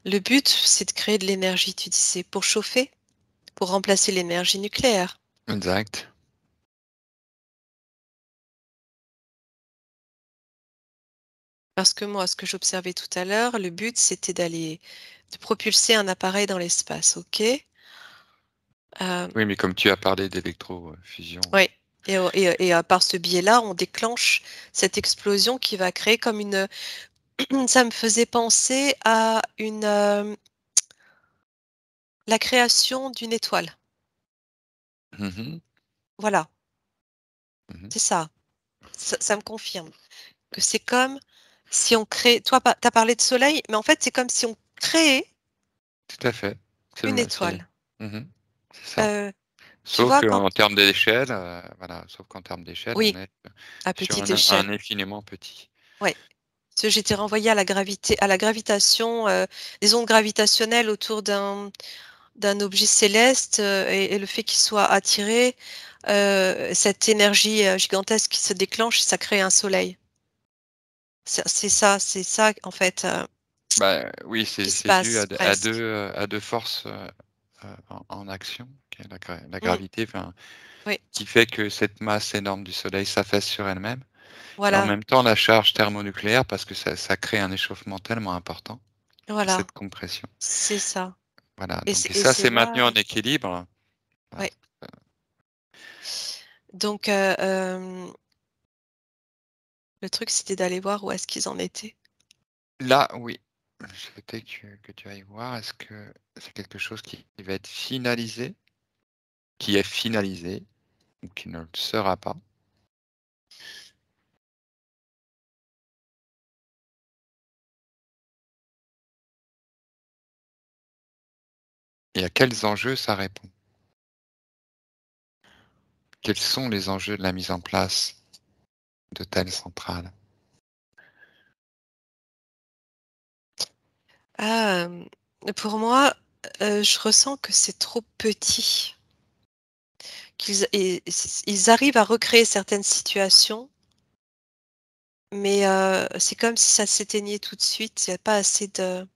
le but, c'est de créer de l'énergie, tu disais, pour chauffer? Pour remplacer l'énergie nucléaire? Exact. Parce que moi, ce que j'observais tout à l'heure, le but, c'était de propulser un appareil dans l'espace, OK? Hem, Oui, mais comme tu as parlé d'électrofusion. ouais par ce biais-là, on déclenche cette explosion qui va créer comme une, ça me faisait penser à la création d'une étoile. Mmh mh. Voilà, Mmh. c'est ça. Ça me confirme que c'est comme si on crée toi, tu as parlé de soleil, mais en fait, c'est comme si on créait Tout à fait. une C'est étoile. mmh c'est ça. Heu, tu Sauf vois quand qu'en termes d'échelle, voilà, sauf qu'en termes d'échelle, on oui, est à sur petite un échelle, infiniment petit. ouais. Parce que j'étais renvoyée à la gravitation, des ondes gravitationnelles autour d'un objet céleste, et le fait qu'il soit attiré, cette énergie, gigantesque qui se déclenche, ça crée un soleil. C'est ça en fait, Bah, oui, qui se c'est dû passe presque. à 2 forces, en action, qui est la Mmh, gravité, enfin, oui, qui fait que cette masse énorme du soleil s'affaisse sur elle-même et en voilà, même temps la charge thermonucléaire parce que ça crée un échauffement tellement important, voilà, cette compression. c'est ça Voilà, et donc et ça, c'est c'est maintenu là en équilibre. Voilà. ouais, donc le truc, c'était d'aller voir où est-ce qu'ils en étaient. Là, oui, je souhaitais que tu ailles voir, est-ce que c'est quelque chose qui va être finalisé, qui est finalisé ou qui ne le sera pas? Et à quels enjeux ça répond? Quels sont les enjeux de la mise en place? de telles centrales? Ah, pour moi, je ressens que c'est trop petit. Ils arrivent à recréer certaines situations, mais c'est comme si ça s'éteignait tout de suite. Il y a pas assez de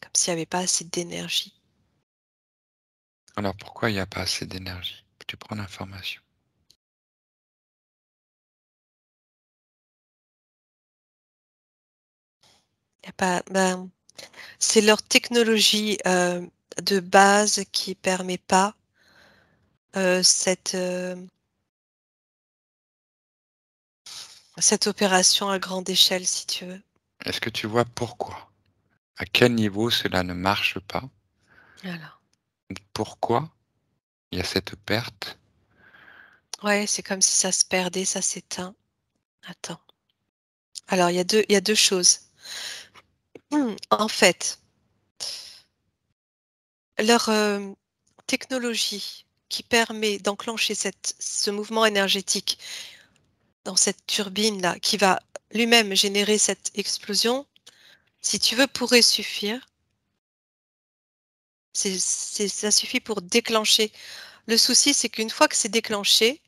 comme s'il y avait pas assez d'énergie. Alors pourquoi il n'y a pas assez d'énergie? Tu prends l'information. Il y a pas ben, c'est leur technologie, de base qui permet pas, cette opération à grande échelle, si tu veux. Est-ce que tu vois pourquoi? À quel niveau cela ne marche pas? Voilà. Pourquoi il y a cette perte? Ouais, c'est comme si ça se perdait, ça s'éteint. Attends. Alors il y a deux choses. En fait, leur, technologie qui permet d'enclencher ce mouvement énergétique dans cette turbine-là, qui va lui-même générer cette explosion, si tu veux, pourrait suffire. Ça suffit pour déclencher. Le souci, c'est qu'une fois que c'est déclenché,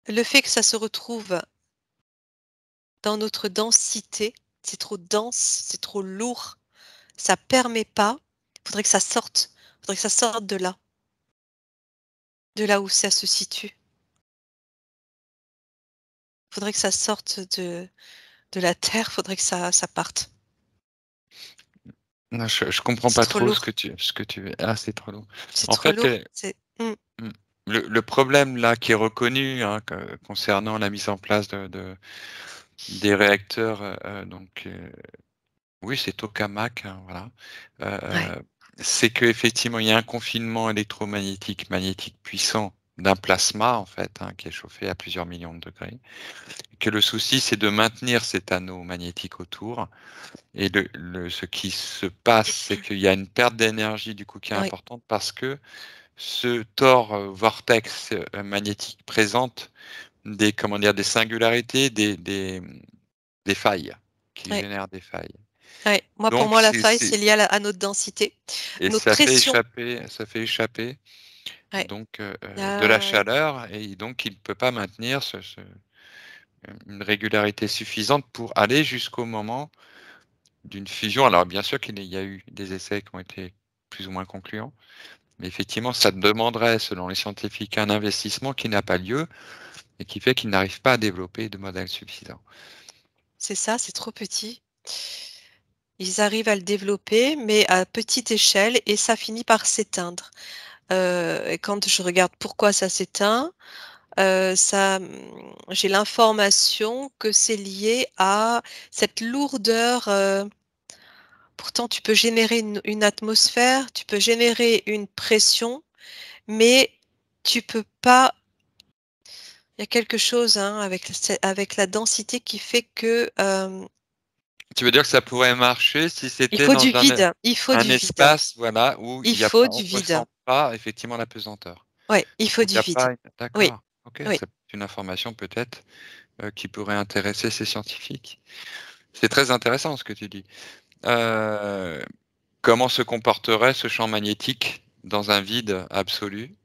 le fait que ça se retrouve dans notre densité, c'est trop dense, c'est trop lourd, ça permet pas. Faudrait que ça sorte. Faudrait que ça sorte de là où ça se situe. Faudrait que ça sorte de la terre, faudrait que ça parte. Non, je comprends C'est pas trop trop lourd, ce que tu veux. Ah, c'est trop long. c'est En trop fait, lourd. mmh, le problème là qui est reconnu, hein, concernant la mise en place des réacteurs, oui, c'est tokamak, hein, voilà. Ouais, C'est qu'effectivement, il y a un confinement électromagnétique magnétique puissant d'un plasma, en fait, hein, qui est chauffé à plusieurs millions de degrés. Que le souci, c'est de maintenir cet anneau magnétique autour et ce qui se passe, c'est qu'il y a une perte d'énergie, du coup, qui est oui, importante parce que ce TOR, vortex, magnétique présente des, comment dire, des singularités, des failles, qui oui, génèrent des failles. ouais. Moi, pour Donc moi, la faille, c'est lié à notre densité, et notre pression. ça fait échapper Ouais. donc de la Ah, chaleur et donc il ne peut pas maintenir une régularité suffisante pour aller jusqu'au moment d'une fusion. Alors bien sûr qu'il y a eu des essais qui ont été plus ou moins concluants, mais effectivement, ça demanderait, selon les scientifiques, un investissement qui n'a pas lieu et qui fait qu'ils n'arrivent pas à développer de modèles suffisants. c'est ça, c'est trop petit. Ils arrivent à le développer, mais à petite échelle et ça finit par s'éteindre. Et quand je regarde pourquoi ça s'éteint, j'ai l'information que c'est lié à cette lourdeur, pourtant tu peux générer une atmosphère, tu peux générer une pression, mais tu peux pas il y a quelque chose, hein, avec la densité qui fait que, Tu veux dire que ça pourrait marcher si il c'était faut du dans vide, il faut un du vide, espace, voilà, où il il y a faut pas du on vide. ressent pas effectivement la pesanteur. Ouais, il faut Où il y du a vide. pas une Oui, d'accord, OK, oui. c'est une information peut-être, qui pourrait intéresser ces scientifiques. C'est très intéressant ce que tu dis. Heu, Comment se comporterait ce champ magnétique dans un vide absolu?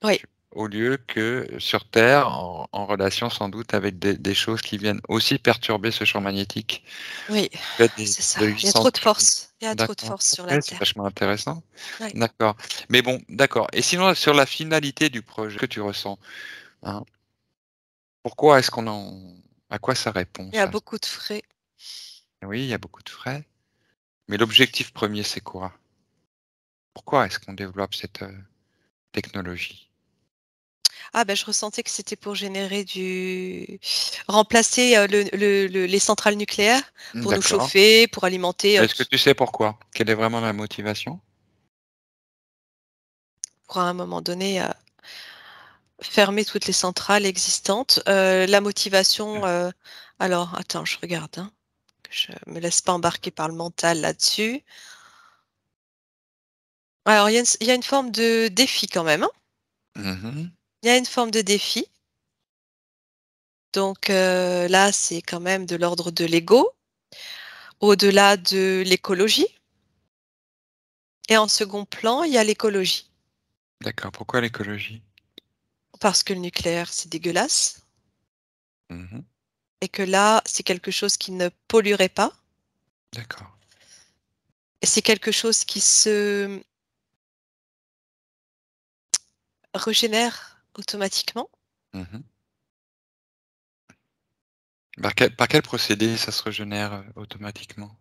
Oui, Au lieu que sur Terre, en relation sans doute avec des choses qui viennent aussi perturber ce champ magnétique. oui, Peut-être des c'est ça. de Il y a trop de l'huile. force. Il y a trop de D'accord, force OK, sur la c'est Terre. vachement intéressant. Ouais. D'accord. Mais bon, d'accord et sinon sur la finalité du projet que tu ressens, hein, pourquoi est-ce qu'on en à quoi ça répond Il y a ça? beaucoup de frais. Oui, il y a beaucoup de frais, mais l'objectif premier c'est quoi? Pourquoi est-ce qu'on développe cette, technologie? Ah ben, je ressentais que c'était pour générer remplacer, les centrales nucléaires pour nous D'accord. chauffer, pour alimenter, Est-ce que tu sais pourquoi? Quelle est vraiment la motivation? pour à un moment donné, fermer toutes les centrales existantes. La motivation, alors attends, je regarde, hein, que je me laisse pas embarquer par le mental là-dessus. Alors, il y a une forme de défi quand même, hein. Mhm. Il y a une forme de défi. Donc là, c'est quand même de l'ordre de l'ego, au-delà de l'écologie. Et en second plan, il y a l'écologie. D'accord. Pourquoi l'écologie? Parce que le nucléaire, c'est dégueulasse. Mhm. Et que là, c'est quelque chose qui ne polluerait pas. D'accord. Et c'est quelque chose qui se régénère automatiquement. Mhm. Par quel procédé ça se régénère automatiquement?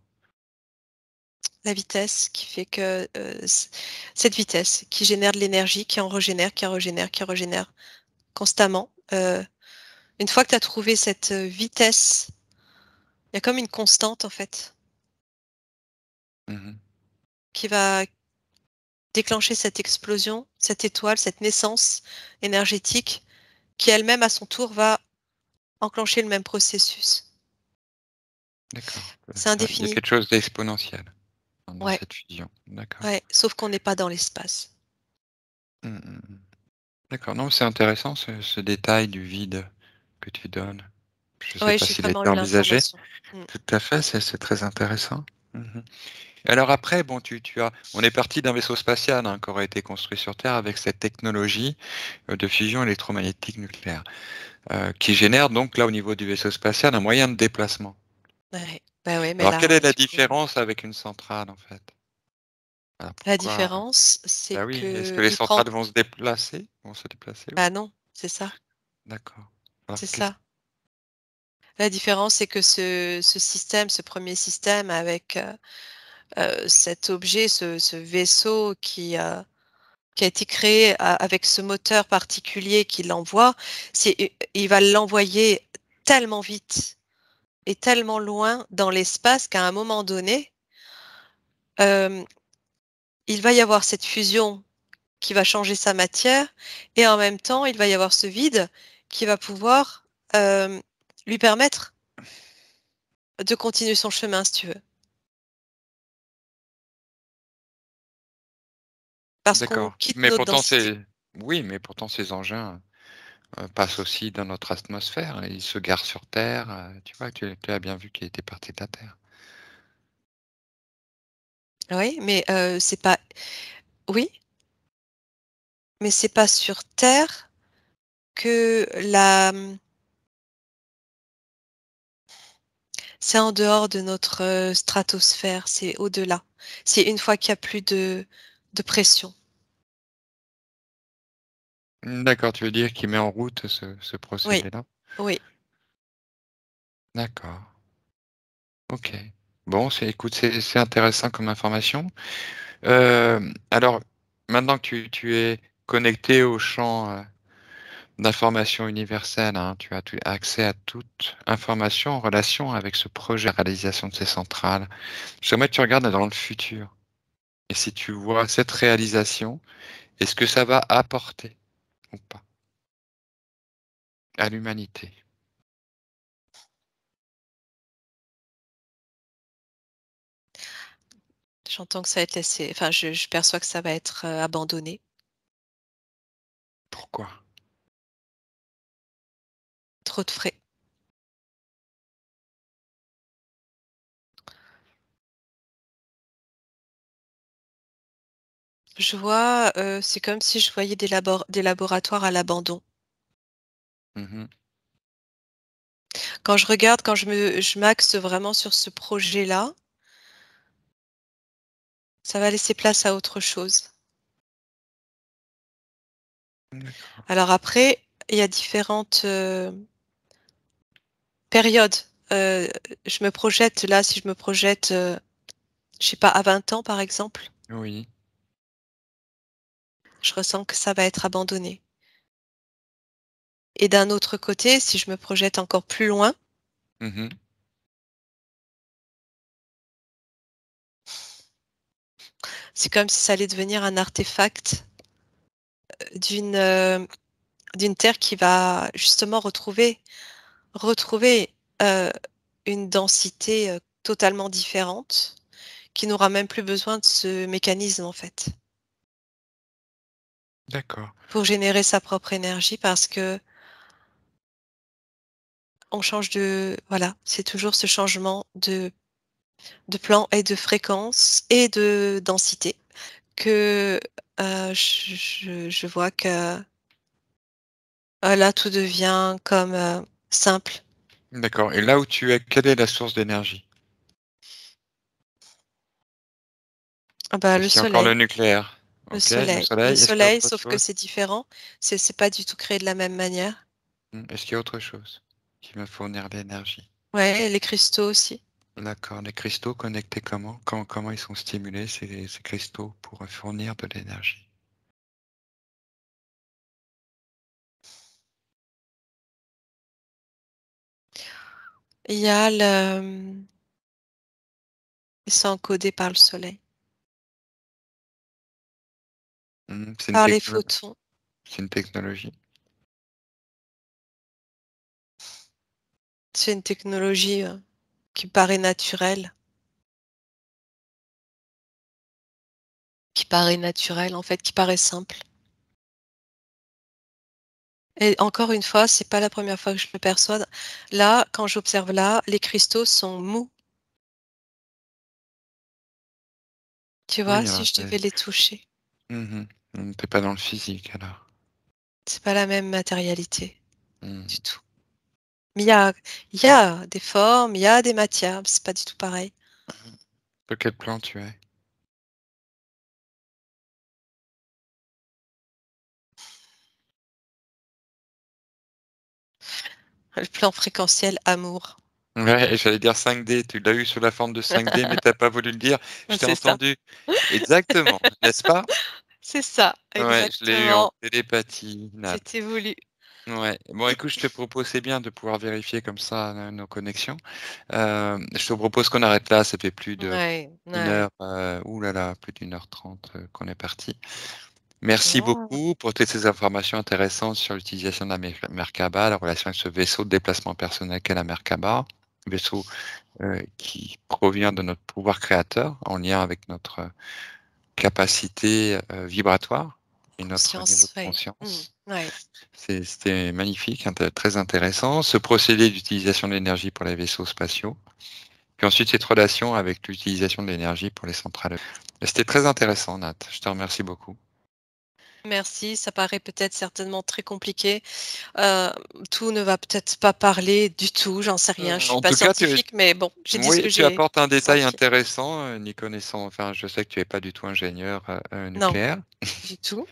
La vitesse qui fait que cette vitesse qui génère de l'énergie, qui en régénère, qui en régénère, qui en régénère constamment. Une fois que tu as trouvé cette vitesse, il y a comme une constante en fait Mhm. qui va déclencher cette explosion, cette étoile, cette naissance énergétique qui elle-même à son tour va enclencher le même processus. D'accord. C'est Il y a indéfini. quelque chose d'exponentiel dans Ouais, cette fusion. D'accord. ouais, sauf qu'on n'est pas dans l'espace. Mhm, mhm. D'accord. Non, c'est intéressant ce détail du vide que tu donnes. Je ne sais Ouais, pas j'ai s'il a vraiment été eu envisagé. l'information. Mm. Tout à fait, c'est très intéressant. Mhm. Alors après, bon, on est parti d'un vaisseau spatial hein, qui aurait été construit sur Terre avec cette technologie de fusion électromagnétique nucléaire, qui génère donc là au niveau du vaisseau spatial un moyen de déplacement. Ouais. Bah ouais, mais Alors quelle là, est la du coup, différence avec une centrale en fait? Alors, la pourquoi? différence, c'est Bah oui, est-ce que que les il prend. centrales vont se déplacer? Vont se déplacer Ah aussi? non, c'est ça, D'accord. Alors c'est qu'est-ce ça. La différence, c'est que ce système, ce premier système avec cet objet, ce vaisseau qui a été créé avec ce moteur particulier qui l'envoie, il va l'envoyer tellement vite et tellement loin dans l'espace qu'à un moment donné, euh, il va y avoir cette fusion qui va changer sa matière et en même temps, il va y avoir ce vide qui va pouvoir lui permettre de continuer son chemin, si tu veux. Parce qu'on D'accord. quitte Mais notre pourtant densité. oui, mais pourtant ces engins passent aussi dans notre atmosphère. Ils se garent sur Terre. Tu vois, tu as bien vu qu'il était parti de la Terre. Oui, mais c'est pas. Oui, mais c'est pas sur Terre que c'est en dehors de notre stratosphère, c'est au-delà. C'est une fois qu'il y a plus de pression. D'accord, tu veux dire qu'il met en route ce Oui, procédé-là? oui. D'accord. OK. Bon, écoute, c'est intéressant comme information. Alors, maintenant que tu es connecté au champ, d'information universelle, hein, tu as accès à toute information en relation avec ce projet de réalisation de ces centrales. J'aimerais que tu regardes dans le futur et si tu vois cette réalisation, est-ce que ça va apporter ou pas à l'humanité? J'entends que ça va être laissé. Enfin, je perçois que ça va être abandonné. Pourquoi? Trop de frais. Je vois, c'est comme si je voyais des laboratoires à l'abandon. Mmh. Quand je regarde, je m'axe vraiment sur ce projet-là, ça va laisser place à autre chose. D'accord. Alors après, il y a différentes, périodes. Heu, je me projette là, si je me projette, je sais pas, à 20 ans par exemple, Oui. je ressens que ça va être abandonné. Et d'un autre côté, si je me projette encore plus loin, Mmh. c'est comme si ça allait devenir un artefact d'une, d'une terre qui va justement retrouver, heu, une densité, totalement différente, qui n'aura même plus besoin de ce mécanisme, en fait. D'accord. pour générer sa propre énergie parce que on change de voilà, c'est toujours ce changement de plan et de fréquence et de densité que, je vois que, là tout devient comme, simple. D'accord. Et là où tu es, quelle est la source d'énergie? Ah bah, Est-ce qu'il y a encore le nucléaire? OK, le le soleil. Est-ce qu'il y a soleil, autre sauf que chose? c'est différent, c'est pas du tout créé de la même manière. Est-ce qu'il y a autre chose qui va fournir l'énergie? Ouais, les cristaux aussi. D'accord. Les cristaux connectés comment? Comment ils sont stimulés ces cristaux pour fournir de l'énergie? Il y a le, ils sont encodés par le soleil, C'est une par les techno photons. c'est une technologie? C'est une technologie, qui paraît naturelle, en fait, qui paraît simple. Et encore une fois, c'est pas la première fois que je le perçois. Là, quand j'observe là, les cristaux sont mous. Tu vois? Oui, Si alors je devais les toucher, mmh Tu pas dans le physique alors? c'est pas la même matérialité Mmh. du tout. Mais il y a des formes, il y a des matières, mais c'est pas du tout pareil. De quel plan tu es? Le plan fréquentiel amour. Ouais, j'allais dire 5D, tu l'as eu sous la forme de 5D, mais t'as pas voulu le dire. Je t'ai C'est ça, entendu. Exactement, n'est-ce pas? c'est ça, Ouais, je l'ai eu en exactement. télépathie, Nat. C'était voulu. Ouais. Bon, écoute, je te propose, c'est bien de pouvoir vérifier comme ça, nos connexions. Je te propose qu'on arrête là, ça fait plus de Ouais, une ouais. heure, ouh là là, plus d'1 h 30, qu'on est parti. Merci Oh, beaucoup pour toutes ces informations intéressantes sur l'utilisation de la Merkaba, la relation avec ce vaisseau de déplacement personnel qu'est la Merkaba, vaisseau, qui provient de notre pouvoir créateur en lien avec notre capacité, vibratoire et notre niveau conscience, de ouais. conscience. Ouais. C'était magnifique, très intéressant. Ce procédé d'utilisation de l'énergie pour les vaisseaux spatiaux, puis ensuite cette relation avec l'utilisation de l'énergie pour les centrales. C'était très intéressant, Nat. Je te remercie beaucoup. Merci, ça paraît peut-être certainement très compliqué. Heu, Tout ne va peut-être pas parler du tout, j'en sais rien. Je suis En pas tout cas, scientifique, mais bon, j'ai dit ce oui, que tu j'ai apportes un détail ressenti. intéressant, n'y connaissant, enfin, je sais que tu es pas du tout ingénieur, Non, nucléaire. du tout.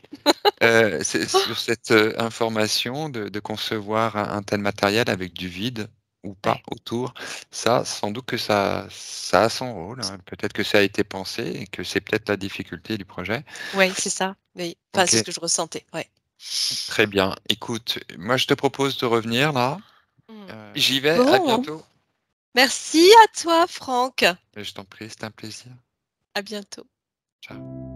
C'est sur cette, information de concevoir un tel matériel avec du vide ou pas Ouais. autour, ça, sans doute que ça a son rôle, hein. Peut-être que ça a été pensé et que c'est peut-être la difficulté du projet. Ouais, c'est ça, oui. Enfin, c'est ce OK, que je ressentais, ouais. très bien. Écoute, moi, je te propose de revenir là. Mmh. J'y vais, à Bon, bientôt. merci à toi Franck. Je t'en prie, c'était un plaisir. À bientôt. Ciao.